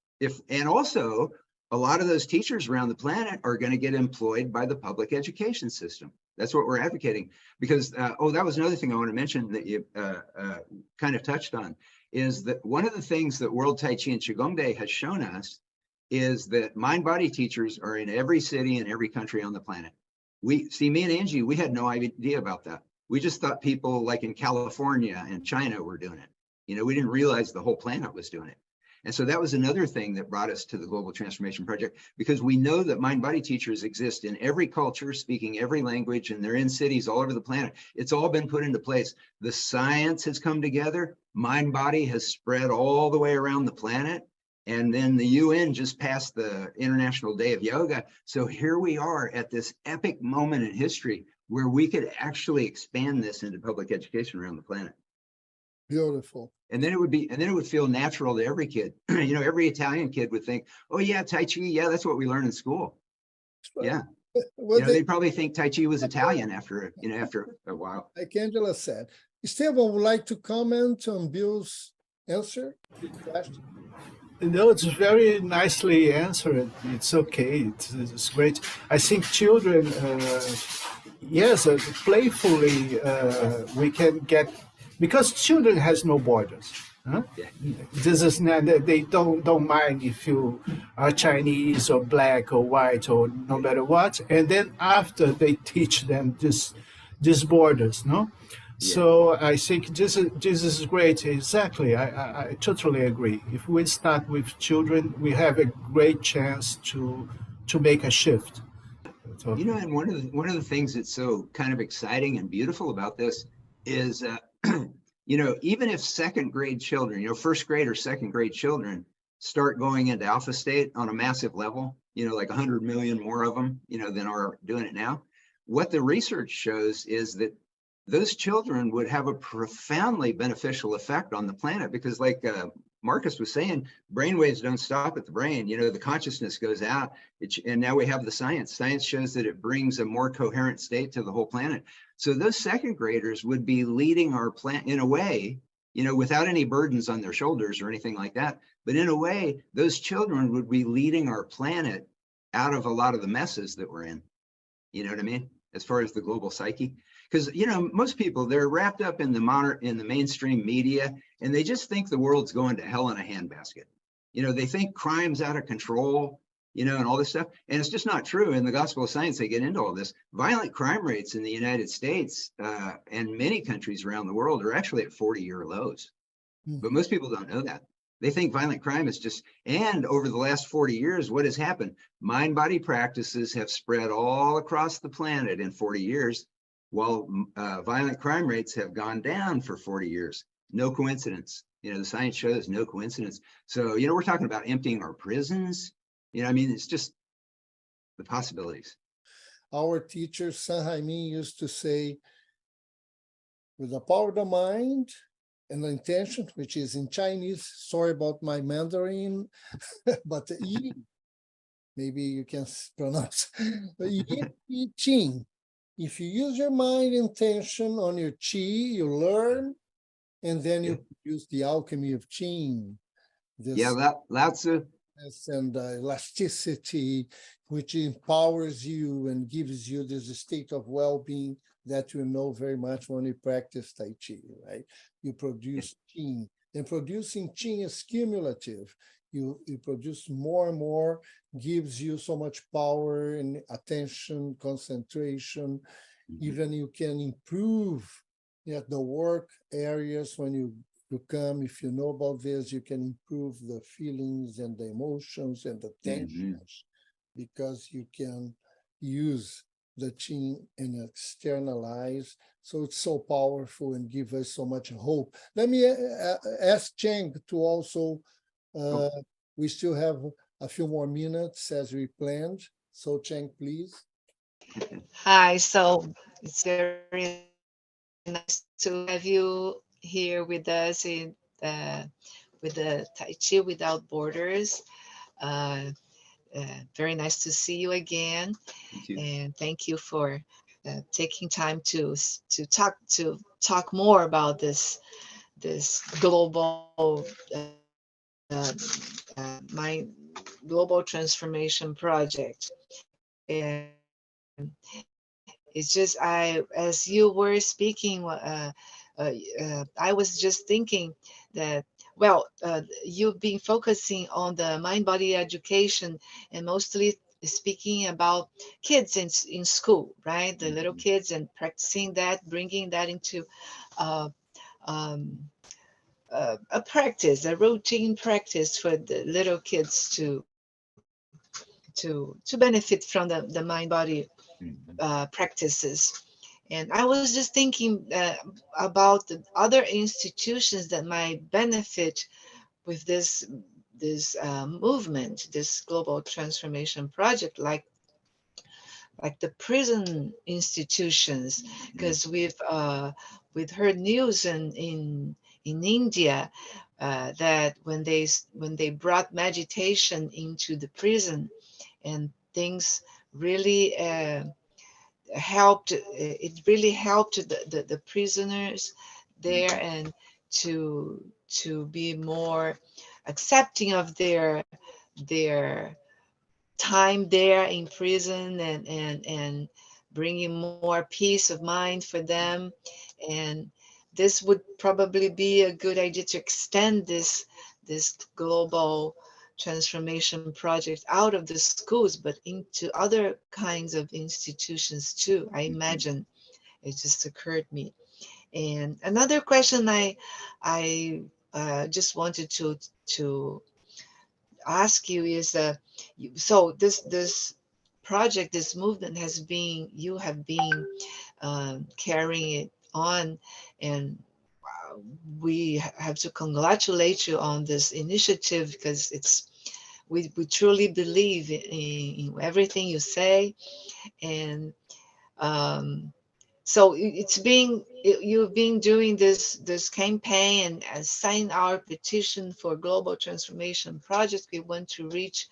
Speaker 2: And also, a lot of those teachers around the planet are going to get employed by the public education system. That's what we're advocating. Because, that was another thing I want to mention that you kind of touched on, is that one of the things that World Tai Chi and Qigong Day has shown us is that mind-body teachers are in every city and every country on the planet. Me and Angie, we had no idea about that. We just thought people like in California and China were doing it. You know, we didn't realize the whole planet was doing it. And so that was another thing that brought us to the Global Transformation Project, because we know that mind-body teachers exist in every culture, speaking every language, and they're in cities all over the planet. It's all been put into place. The science has come together. Mind-body has spread all the way around the planet. And then the UN just passed the International Day of Yoga. So here we are at this epic moment in history where we could actually expand this into public education around the planet.
Speaker 1: Beautiful.
Speaker 2: And then it would feel natural to every kid. You know, every Italian kid would think, oh yeah, Tai Chi, yeah, that's what we learn in school. Yeah.
Speaker 1: Well,
Speaker 2: you know, they'd probably think Tai Chi was Italian after a while.
Speaker 1: like Angela said. Esteban would like to comment on Bill's answer.
Speaker 5: No, it's very nicely answered. It's okay. It's great. I think children, yes, playfully we can get, because children has no borders. Huh?
Speaker 2: Yeah.
Speaker 5: This is not, they don't mind if you are Chinese or black or white or no matter what. And then after they teach them these borders, no. Yeah. So I think this is great. Exactly, I totally agree. If we start with children, we have a great chance to make a shift. So,
Speaker 2: you know, and one of the things that's so kind of exciting and beautiful about this is, you know, even if second grade children, you know, first grade or second grade children start going into alpha state on a massive level, you know, like 100 million more of them, you know, than are doing it now. What the research shows is that those children would have a profoundly beneficial effect on the planet, because like Marcus was saying, brainwaves don't stop at the brain. You know, the consciousness goes out, and now we have the science. Science shows that it brings a more coherent state to the whole planet. So those second graders would be leading our planet in a way, you know, without any burdens on their shoulders or anything like that. But in a way, those children would be leading our planet out of a lot of the messes that we're in. You know what I mean? As far as the global psyche. Because, you know, most people, they're wrapped up in the mainstream media, and they just think the world's going to hell in a handbasket. You know, they think crime's out of control, you know, and all this stuff. And it's just not true. In the Gospel of Science, they get into all this. Violent crime rates in the United States and many countries around the world are actually at 40-year lows. But most people don't know that. They think violent crime is just, and over the last 40 years, what has happened? Mind-body practices have spread all across the planet in 40 years. While violent crime rates have gone down for 40 years. No coincidence. You know, the science shows no coincidence. So, you know, we're talking about emptying our prisons. You know, I mean, it's just the possibilities.
Speaker 1: Our teacher, San Jaime, used to say, with the power of the mind an intention, which is in Chinese. Sorry about my Mandarin, but yi, maybe you can pronounce yi, yi, qing. If you use your mind intention on your qi, you learn, and then you use the alchemy of qing. This
Speaker 2: Lao Tzu.
Speaker 1: and elasticity, which empowers you and gives you this state of well-being that you know very much when you practice Tai Chi, right? You produce qing, and producing qing is cumulative. You produce more and more, gives you so much power and attention, concentration. Even you can improve the work areas when you come. If you know about this, you can improve the feelings and the emotions and the tensions, because you can use the qing and externalize. So it's so powerful and give us so much hope. Let me ask Cheng to also, we still have a few more minutes as we planned. So Cheng, please.
Speaker 6: Hi, so it's very nice to have you here with us in with the Tai Chi Without Borders. Very nice to see you again, and thank you for taking time to talk more about this global my global transformation project. And it's just as you were speaking, I was just thinking that, well, you've been focusing on the mind-body education and mostly speaking about kids in school, right? The little kids, and practicing that, bringing that into a practice, a routine practice for the little kids to benefit from the mind-body practices. And I was just thinking about the other institutions that might benefit with this movement, this global transformation project, like the prison institutions, because we've heard news in India that when they brought meditation into the prison, and things really helped. It really helped the prisoners there, and to be more accepting of their time there in prison, and bringing more peace of mind for them. And this would probably be a good idea to extend this global transformation project out of the schools, but into other kinds of institutions too, I imagine. It just occurred to me. And another question I just wanted to ask you is, so this project, this movement you have been carrying it on, and we have to congratulate you on this initiative, because we truly believe in everything you say. And so you've been doing this campaign and sign our petition for global transformation project. We want to reach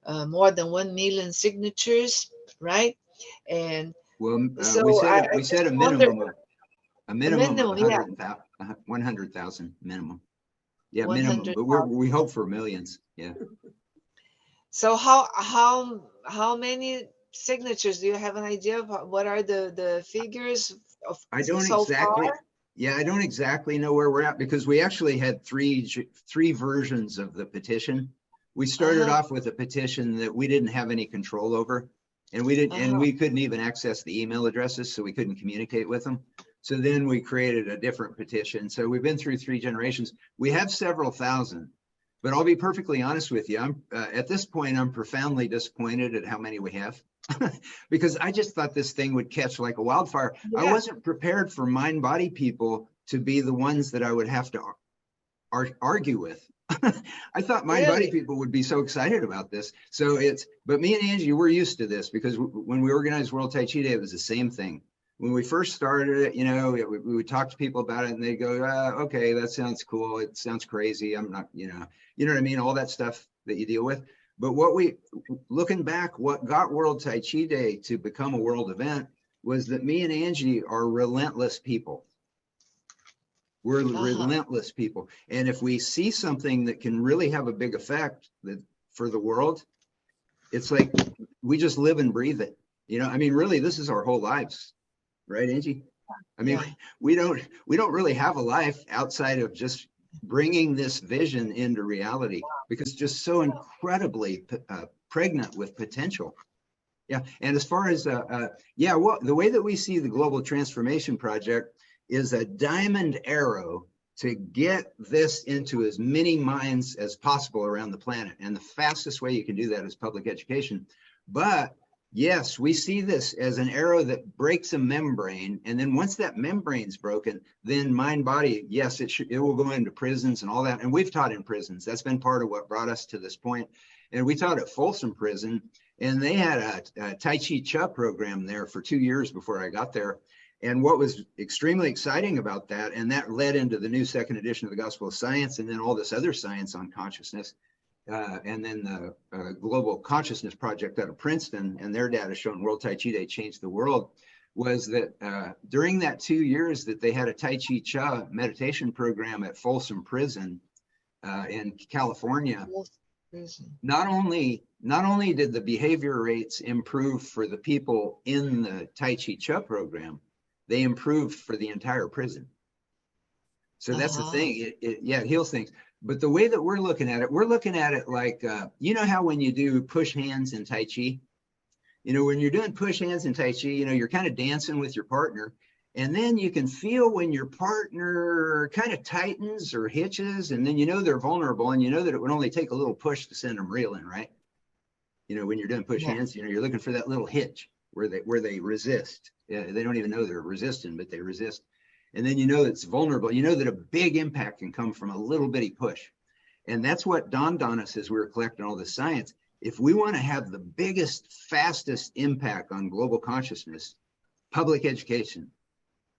Speaker 6: more than 1 million signatures, right? And so
Speaker 2: we said a minimum of 100,000 minimum. Yeah, minimum, but we hope for millions. Yeah.
Speaker 6: So how many signatures? Do you have an idea of what are the figures of
Speaker 2: I don't
Speaker 6: so
Speaker 2: exactly.
Speaker 6: far?
Speaker 2: Yeah, I don't exactly know where we're at, because we actually had three versions of the petition. We started off with a petition that we didn't have any control over, and we couldn't even access the email addresses, so we couldn't communicate with them. So then we created a different petition. So we've been through 3 generations. We have several thousand, but I'll be perfectly honest with you. I'm at this point, I'm profoundly disappointed at how many we have, because I just thought this thing would catch like a wildfire. Yeah. I wasn't prepared for mind-body people to be the ones that I would have to argue with. I thought mind-body people would be so excited about this. So but me and Angie, we're used to this, because when we organized World Tai Chi Day, it was the same thing. when we first started it, we would talk to people about it and they go, okay, that sounds cool. It sounds crazy. I'm not, you know what I mean? All that stuff that you deal with. But looking back, what got World Tai Chi Day to become a world event was that me and Angie are relentless people. We're relentless people. And if we see something that can really have a big effect for the world, it's like we just live and breathe it. I mean, really, this is our whole lives, right, Angie? I mean, we don't really have a life outside of just bringing this vision into reality, because it's just so incredibly pregnant with potential. Yeah, and as far as the way that we see the Global Transformation Project is a diamond arrow to get this into as many minds as possible around the planet. And the fastest way you can do that is public education. But yes, we see this as an arrow that breaks a membrane. And then once that membrane's broken, then mind body, yes, it will go into prisons and all that. And we've taught in prisons. That's been part of what brought us to this point. And we taught at Folsom Prison, and they had a Tai Chi Cha program there for 2 years before I got there. And what was extremely exciting about that, and that led into the new second edition of the Gospel of Science, and then all this other science on consciousness, and then the Global Consciousness Project out of Princeton, and their data showing World Tai Chi Day changed the world, was that during that 2 years that they had a Tai Chi Cha meditation program at Folsom Prison in California, not only did the behavior rates improve for the people in the Tai Chi Cha program, they improved for the entire prison. So that's the thing. It heals things. But the way that we're looking at it like, how when you do push hands in Tai Chi, when you're doing push hands in Tai Chi, you're kind of dancing with your partner. And then you can feel when your partner kind of tightens or hitches, and then they're vulnerable, and that it would only take a little push to send them reeling, right? When you're doing push hands, you're looking for that little hitch where they resist. Yeah, they don't even know they're resisting, but they resist. And then it's vulnerable. That a big impact can come from a little bitty push. And that's what dawned on us as we were collecting all this science. If we want to have the biggest, fastest impact on global consciousness, public education,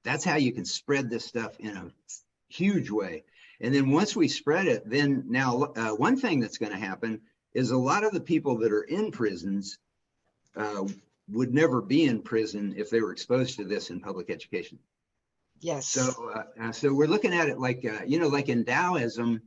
Speaker 2: that's how you can spread this stuff in a huge way. And then once we spread it, then now one thing that's going to happen is a lot of the people that are in prisons would never be in prison if they were exposed to this in public education.
Speaker 6: Yes.
Speaker 2: So we're looking at it like, like in Taoism,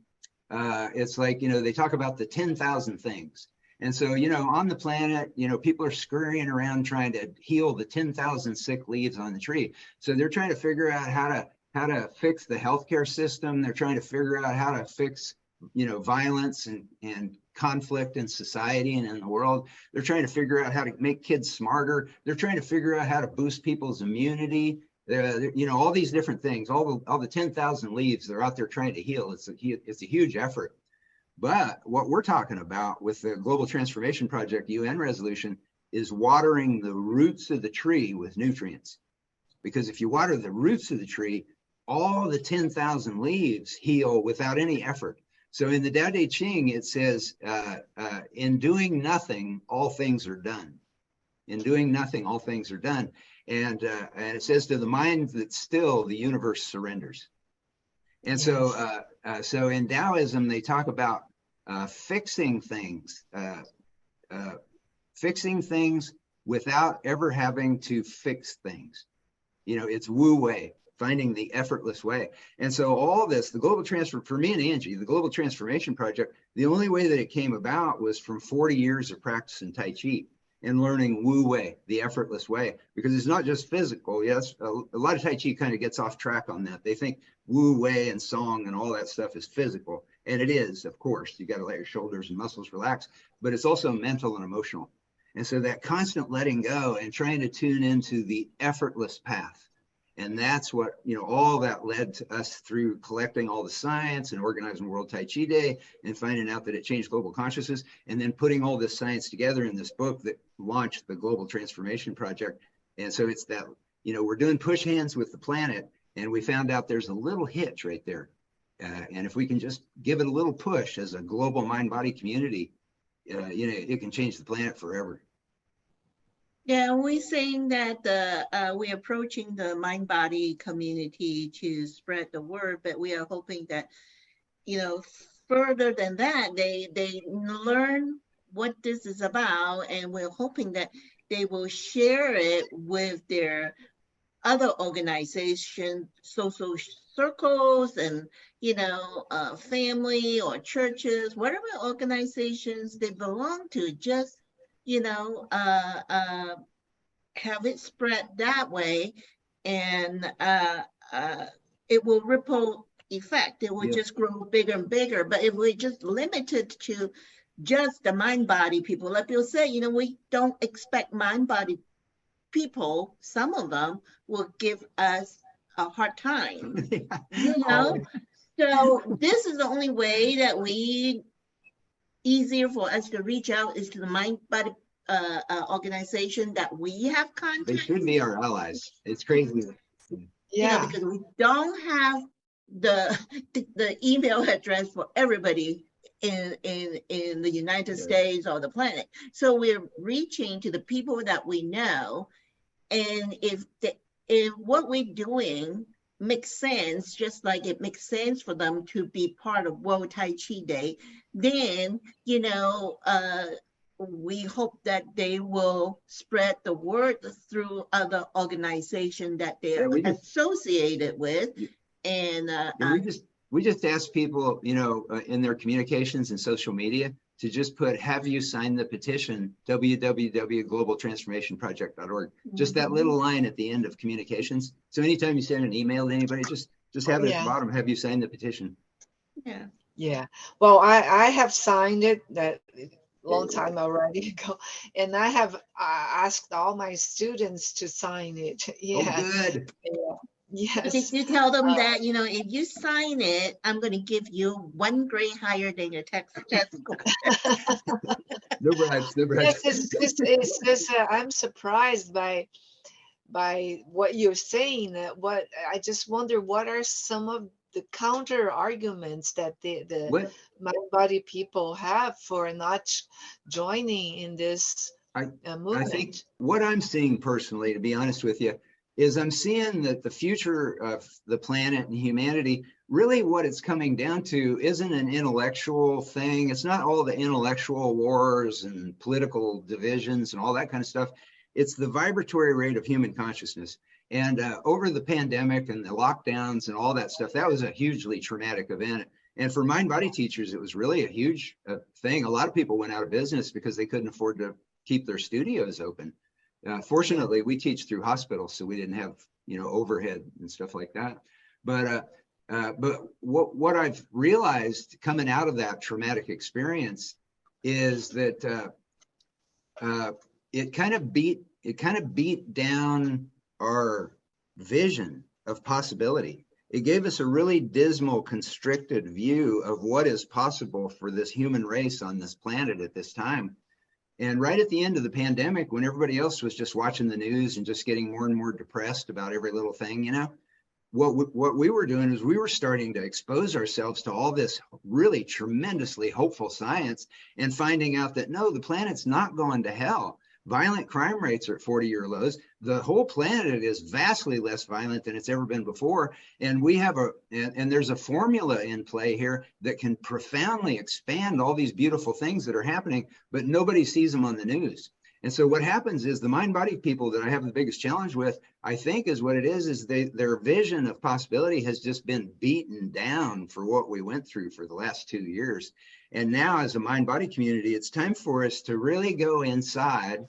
Speaker 2: it's like, they talk about the 10,000 things. And so, on the planet, people are scurrying around trying to heal the 10,000 sick leaves on the tree. So they're trying to figure out how to fix the healthcare system. They're trying to figure out how to fix, violence and conflict in society and in the world. They're trying to figure out how to make kids smarter. They're trying to figure out how to boost people's immunity. All these different things, all the 10,000 leaves they're out there trying to heal. It's a huge effort. But what we're talking about with the Global Transformation Project UN resolution is watering the roots of the tree with nutrients. Because if you water the roots of the tree, all the 10,000 leaves heal without any effort. So in the Tao Te Ching, it says, in doing nothing, all things are done. In doing nothing, all things are done. And it says, to the mind that's still, the universe surrenders. And so in Taoism, they talk about fixing things without ever having to fix things. It's Wu Wei, finding the effortless way. And so all this, the global transfer, for me and Angie, the Global Transformation Project, the only way that it came about was from 40 years of practicing Tai Chi and learning Wu Wei, the effortless way, because it's not just physical. Yes, a lot of Tai Chi kind of gets off track on that. They think Wu Wei and Song and all that stuff is physical. And it is, of course. You got to let your shoulders and muscles relax, but it's also mental and emotional. And so that constant letting go and trying to tune into the effortless path. And that's what, all that led to us through collecting all the science and organizing World Tai Chi Day and finding out that it changed global consciousness, and then putting all this science together in this book that launched the Global Transformation Project. And so it's that, we're doing push hands with the planet, and we found out there's a little hitch right there. And if we can just give it a little push as a global mind-body community, it can change the planet forever.
Speaker 4: Yeah, we're saying that we're approaching the mind-body community to spread the word, but we are hoping that, you know, further than that, they learn what this is about, and we're hoping that they will share it with their other organizations, social circles, and family or churches, whatever organizations they belong to. Just you know, have it spread that way, and it will ripple effect. It will just grow bigger and bigger. But if we're just limited to just the mind body people, like Bill said, we don't expect mind body people, some of them will give us a hard time, So this is the only way that easier for us to reach out is to the mind body organization that we have contact.
Speaker 2: They should be our allies. It's crazy.
Speaker 6: Yeah.
Speaker 4: Because we don't have the email address for everybody in the United States or the planet. So we're reaching to the people that we know, and if what we're doing makes sense, just like it makes sense for them to be part of World Tai Chi Day, then we hope that they will spread the word through other organizations that they're associated with. And
Speaker 2: we just ask people, in their communications and social media to just put, have you signed the petition, www.globaltransformationproject.org. Just that little line at the end of communications. So anytime you send an email to anybody, just have it at the bottom, have you signed the petition?
Speaker 4: Yeah.
Speaker 6: Yeah. Well, I have signed it that long time already ago, and I have asked all my students to sign it. Yeah.
Speaker 2: Oh, good.
Speaker 6: Yeah. Yes.
Speaker 4: Did you tell them that, if you sign it, I'm going to give you 1 grade higher than your test score?
Speaker 2: No bribes, no bribes.
Speaker 6: Yes, it's just, I'm surprised by what you're saying. What I just wonder, what are some of the counter arguments that the mind body people have for not joining in this movement?
Speaker 2: I think what I'm seeing personally, to be honest with you, is I'm seeing that the future of the planet and humanity, really what it's coming down to isn't an intellectual thing. It's not all the intellectual wars and political divisions and all that kind of stuff. It's the vibratory rate of human consciousness. And over the pandemic and the lockdowns and all that stuff, that was a hugely traumatic event. And for mind-body teachers, it was really a huge thing. A lot of people went out of business because they couldn't afford to keep their studios open. Fortunately, we teach through hospitals, so we didn't have, overhead and stuff like that. But what I've realized coming out of that traumatic experience is that it kind of beat down our vision of possibility. It gave us a really dismal, constricted view of what is possible for this human race on this planet at this time. And right at the end of the pandemic, when everybody else was just watching the news and just getting more and more depressed about every little thing, what we were doing is we were starting to expose ourselves to all this really tremendously hopeful science and finding out that, no, the planet's not going to hell. Violent crime rates are at 40-year lows. The whole planet is vastly less violent than it's ever been before. And we have and there's a formula in play here that can profoundly expand all these beautiful things that are happening, but nobody sees them on the news. And so what happens is the mind-body people that I have the biggest challenge with, I think is what it is their vision of possibility has just been beaten down for what we went through for the last 2 years. And now as a mind-body community, it's time for us to really go inside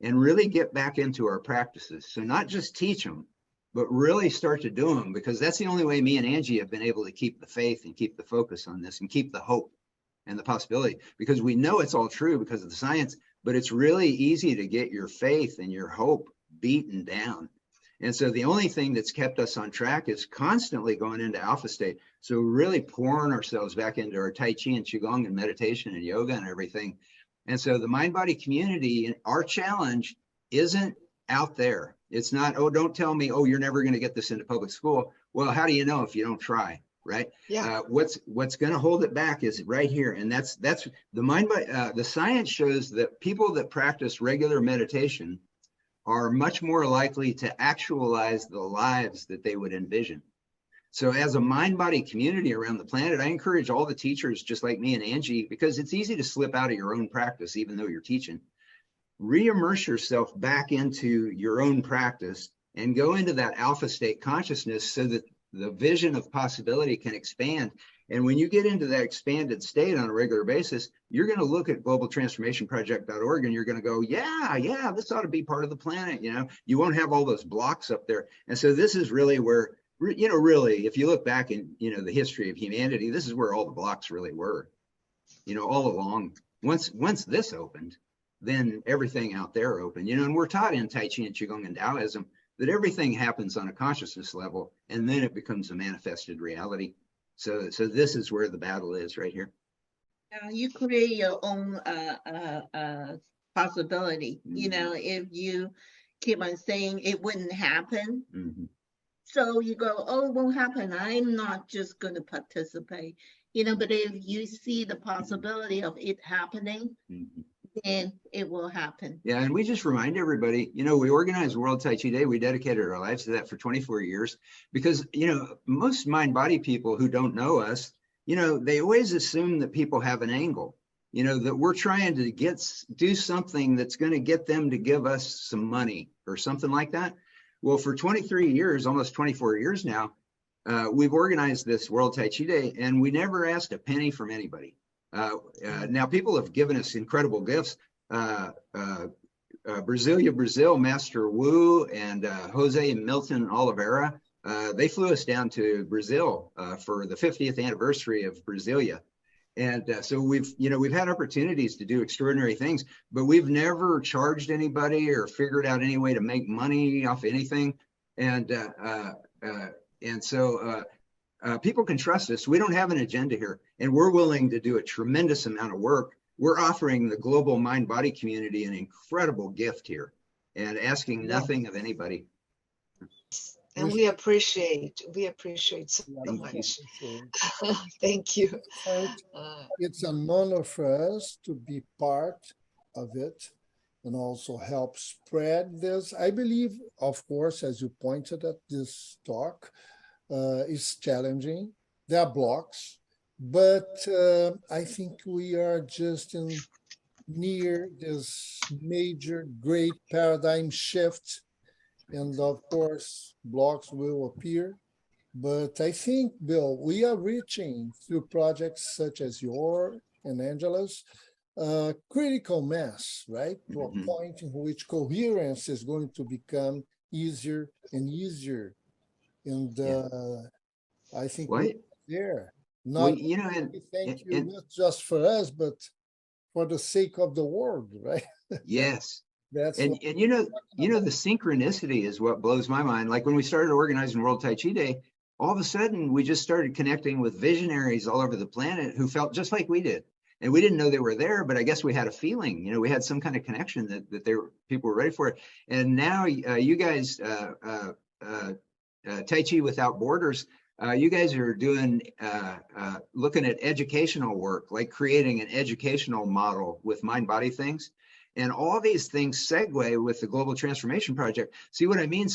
Speaker 2: and really get back into our practices. So not just teach them, but really start to do them, because that's the only way me and Angie have been able to keep the faith and keep the focus on this and keep the hope and the possibility, because we know it's all true because of the science, but it's really easy to get your faith and your hope beaten down. And so the only thing that's kept us on track is constantly going into alpha state. So really pouring ourselves back into our Tai Chi and Qigong and meditation and yoga and everything. And so the mind-body community, and our challenge isn't out there. It's not, oh, don't tell me, oh, you're never going to get this into public school. Well, how do you know if you don't try, right?
Speaker 6: Yeah.
Speaker 2: What's going to hold it back is right here. And that's the mind-body, the science shows that people that practice regular meditation are much more likely to actualize the lives that they would envision. So as a mind-body community around the planet, I encourage all the teachers, just like me and Angie, because it's easy to slip out of your own practice, even though you're teaching. Re-immerse yourself back into your own practice and go into that alpha state consciousness so that the vision of possibility can expand. And when you get into that expanded state on a regular basis, you're going to look at globaltransformationproject.org and you're going to go, yeah, this ought to be part of the planet. You know, you won't have all those blocks up there. And so this is really where, you know, really, if you look back in, you know, the history of humanity, this is where all the blocks really were, you know, all along. Once this opened, then everything out there opened, you know, and we're taught in Tai Chi and Qigong and Taoism that everything happens on a consciousness level, and then it becomes a manifested reality. So this is where the battle is right here.
Speaker 4: You create your own possibility. You know, if you keep on saying it wouldn't happen, so you go, oh, it won't happen. I'm not just going to participate. You know, but if you see the possibility of it happening, then it will happen.
Speaker 2: Yeah, and we just remind everybody, you know, we organized World Tai Chi Day. We dedicated our lives to that for 24 years because, you know, most mind-body people who don't know us, you know, they always assume that people have an angle, you know, that we're trying to do something that's going to get them to give us some money or something like that. Well, for 23 years, almost 24 years now, we've organized this World Tai Chi Day, and we never asked a penny from anybody. Now, people have given us incredible gifts. Brazil, Master Wu, and Jose Milton Oliveira, they flew us down to Brazil for the 50th anniversary of Brasilia. And so we've had opportunities to do extraordinary things, but we've never charged anybody or figured out any way to make money off anything. And so people can trust us. We don't have an agenda here, and we're willing to do a tremendous amount of work. We're offering the global mind-body community an incredible gift here and asking nothing of anybody.
Speaker 6: And we appreciate so much. Thank you.
Speaker 1: It's an honor for us to be part of it and also help spread this. I believe, of course, as you pointed at this talk, is challenging. There are blocks, but I think we are just near this major, great paradigm shift. And of course, blocks will appear. But I think, Bill, we are reaching through projects such as yours and Angela's critical mass, right? To a point in which coherence is going to become easier and easier. And I think we're there. Not thank you, not just for us, but for the sake of the world, right?
Speaker 2: Yes. And you know, the synchronicity is what blows my mind. Like when we started organizing World Tai Chi Day, all of a sudden we just started connecting with visionaries all over the planet who felt just like we did. And we didn't know they were there, but I guess we had a feeling, you know, we had some kind of connection that people were ready for it. And now you guys, Tai Chi Without Borders, you guys are doing, looking at educational work, like creating an educational model with mind-body things. And all these things segue with the Global Transformation Project. See what I mean?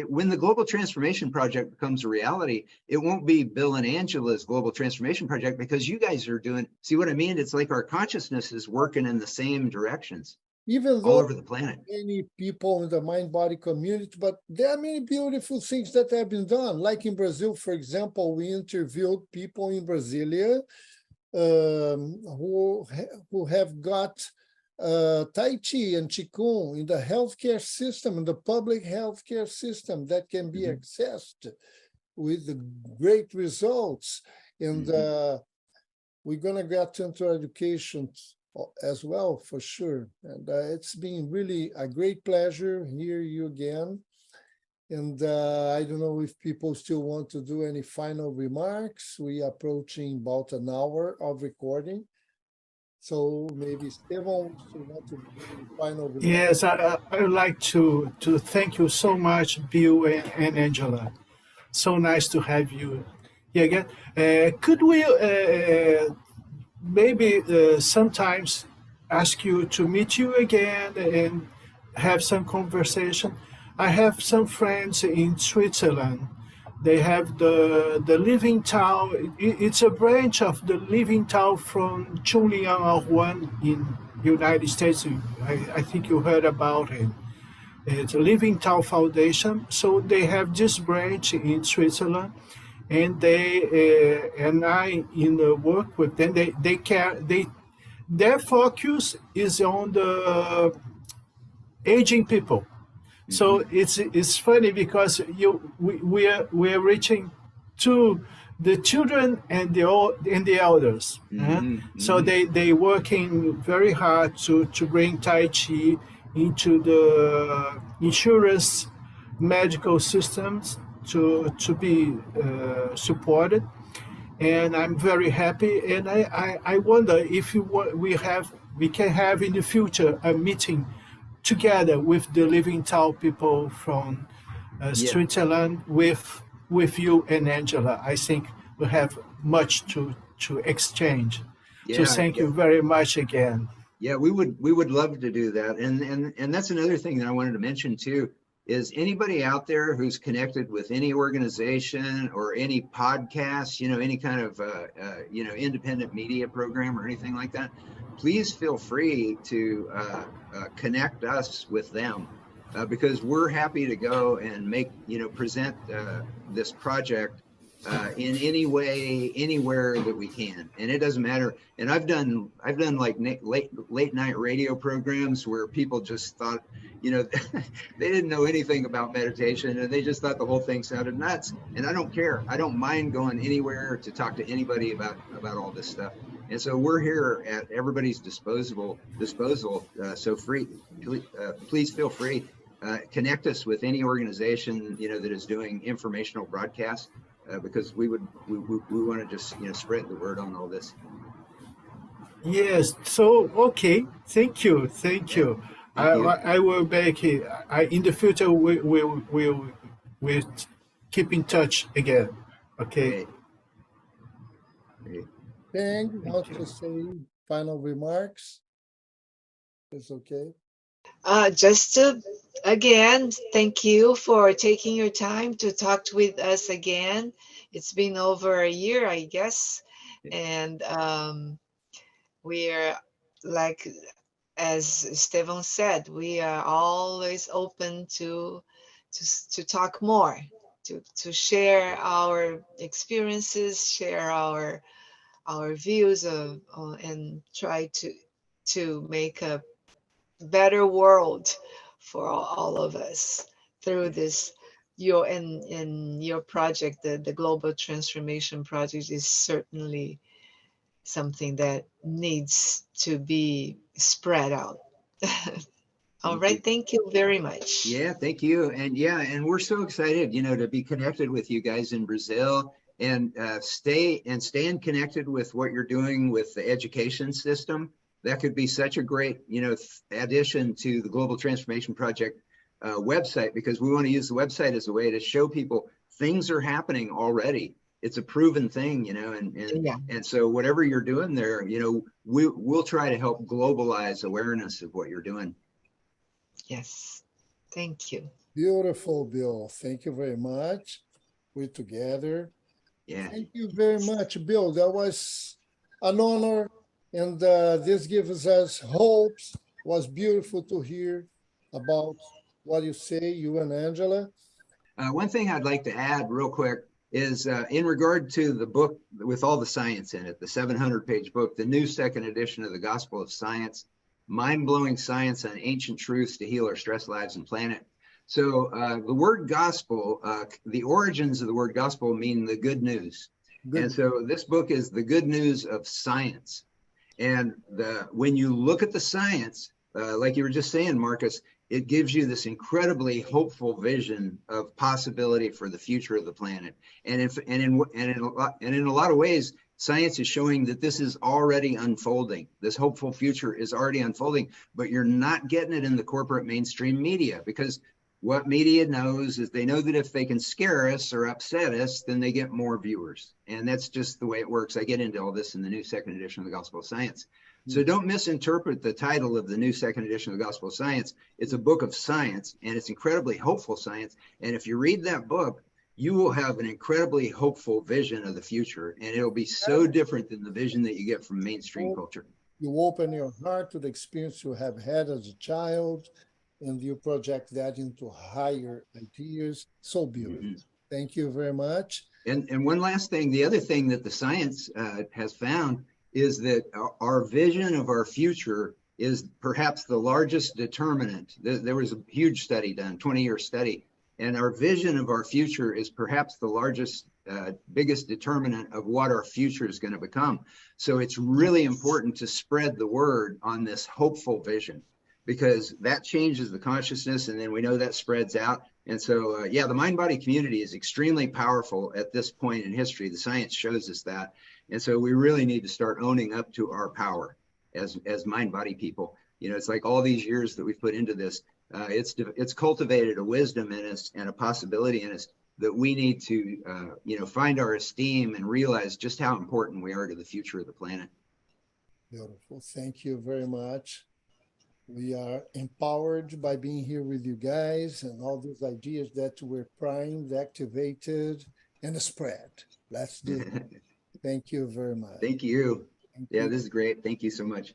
Speaker 2: When the Global Transformation Project becomes a reality, it won't be Bill and Angela's Global Transformation Project because you guys are doing, see what I mean? It's like our consciousness is working in the same directions.
Speaker 1: Even though
Speaker 2: all over the planet.
Speaker 1: Many people in the mind-body community, but there are many beautiful things that have been done. Like in Brazil, for example, we interviewed people in Brasilia who have got Tai Chi and Qigong in the healthcare system, in the public healthcare system that can be accessed with the great results. And we're going to get into education as well, for sure. And it's been really a great pleasure hear you again. And I don't know if people still want to do any final remarks. We are approaching about an hour of recording. So maybe Stefan want to do final remarks.
Speaker 5: Yes, I would like to thank you so much, Bill and Angela. So nice to have you here again. Could we maybe sometimes ask you to meet you again and have some conversation. I have some friends in Switzerland. They have the Living Tao. It's a branch of the Living Tao from Chunliang Huan in United States. I think you heard about it. It's a Living Tao Foundation. So they have this branch in Switzerland, and they and I work with them. Their focus is on the aging people. So it's funny because we're reaching to the children and the elders. So they working very hard to bring Tai Chi into the insurance medical systems to be supported. And I'm very happy. And I wonder if we can have in the future a meeting together with the Living Tao people from Switzerland, with you and Angela. I think we have much to exchange. So thank you very much again.
Speaker 2: Yeah, we would love to do that. And that's another thing that I wanted to mention too, is anybody out there who's connected with any organization or any podcast, any kind of independent media program or anything like that, please feel free to connect us with them, because we're happy to go and present this project in any way, anywhere that we can. And it doesn't matter. And I've done like late night radio programs where people just thought, they didn't know anything about meditation and they just thought the whole thing sounded nuts. And I don't care. I don't mind going anywhere to talk to anybody about all this stuff. And so we're here at everybody's disposal. So please feel free. Connect us with any organization that is doing informational broadcasts, because we want to just spread the word on all this.
Speaker 5: Yes. So okay. Thank you. I will make it. In the future we'll keep in touch again. Okay.
Speaker 2: Great.
Speaker 1: Peng wants to say final remarks. It's okay.
Speaker 6: Just to, again, thank you for taking your time to talk with us again. It's been over a year, I guess. And we're, like, as Esteban said, we are always open to talk more, to share our experiences, share our views and try to make a better world for all of us through this. Your project, the Global Transformation Project, is certainly something that needs to be spread out. All right, thank you very much.
Speaker 2: Yeah, thank you. And we're so excited, to be connected with you guys in Brazil, and staying connected with what you're doing with the education system. That could be such a great, addition to the Global Transformation Project website, because we want to use the website as a way to show people things are happening already. It's a proven thing, and so whatever you're doing there, we'll try to help globalize awareness of what you're doing.
Speaker 6: Yes, thank you.
Speaker 1: Beautiful, Bill. Thank you very much. We're together.
Speaker 2: Yeah.
Speaker 1: Thank you very much, Bill. That was an honor. And this gives us hopes. It was beautiful to hear about what you say, you and Angela.
Speaker 2: One thing I'd like to add real quick is in regard to the book with all the science in it, the 700-page book, the new second edition of the Gospel of Science, Mind-Blowing Science on Ancient Truths to Heal Our Stress Lives and Planet. So the word gospel, the origins of the word gospel mean the good news. And so this book is the good news of science. And when you look at the science, like you were just saying, Marcus, it gives you this incredibly hopeful vision of possibility for the future of the planet. And in a lot of ways, science is showing that this is already unfolding. This hopeful future is already unfolding, but you're not getting it in the corporate mainstream media, because what media knows is they know that if they can scare us or upset us, then they get more viewers. And that's just the way it works. I get into all this in the new second edition of the Gospel of Science. So don't misinterpret the title of the new second edition of the Gospel of Science. It's a book of science, and it's incredibly hopeful science. And if you read that book, you will have an incredibly hopeful vision of the future, and it'll be so different than the vision that you get from mainstream culture.
Speaker 1: You open your heart to the experience you have had as a child, and you project that into higher ideas. So beautiful. Thank you very much.
Speaker 2: And one last thing, the other thing that the science has found is that our vision of our future is perhaps the largest determinant. There was a huge study done, 20-year study, and our vision of our future is perhaps the largest, biggest determinant of what our future is going to become. So it's really important to spread the word on this hopeful vision, because that changes the consciousness, and then we know that spreads out. And so, yeah, the mind-body community is extremely powerful at this point in history. The science shows us that. And so we really need to start owning up to our power as mind-body people. You know, it's like all these years that we've put into this, it's cultivated a wisdom in us and a possibility in us that we need to, you know, find our esteem and realize just how important we are to the future of the planet.
Speaker 1: Beautiful. Thank you very much. We are empowered by being here with you guys and all these ideas that were primed, activated, and spread. Let's do it. Thank you very much.
Speaker 2: Thank you. Yeah, this is great. Thank you so much.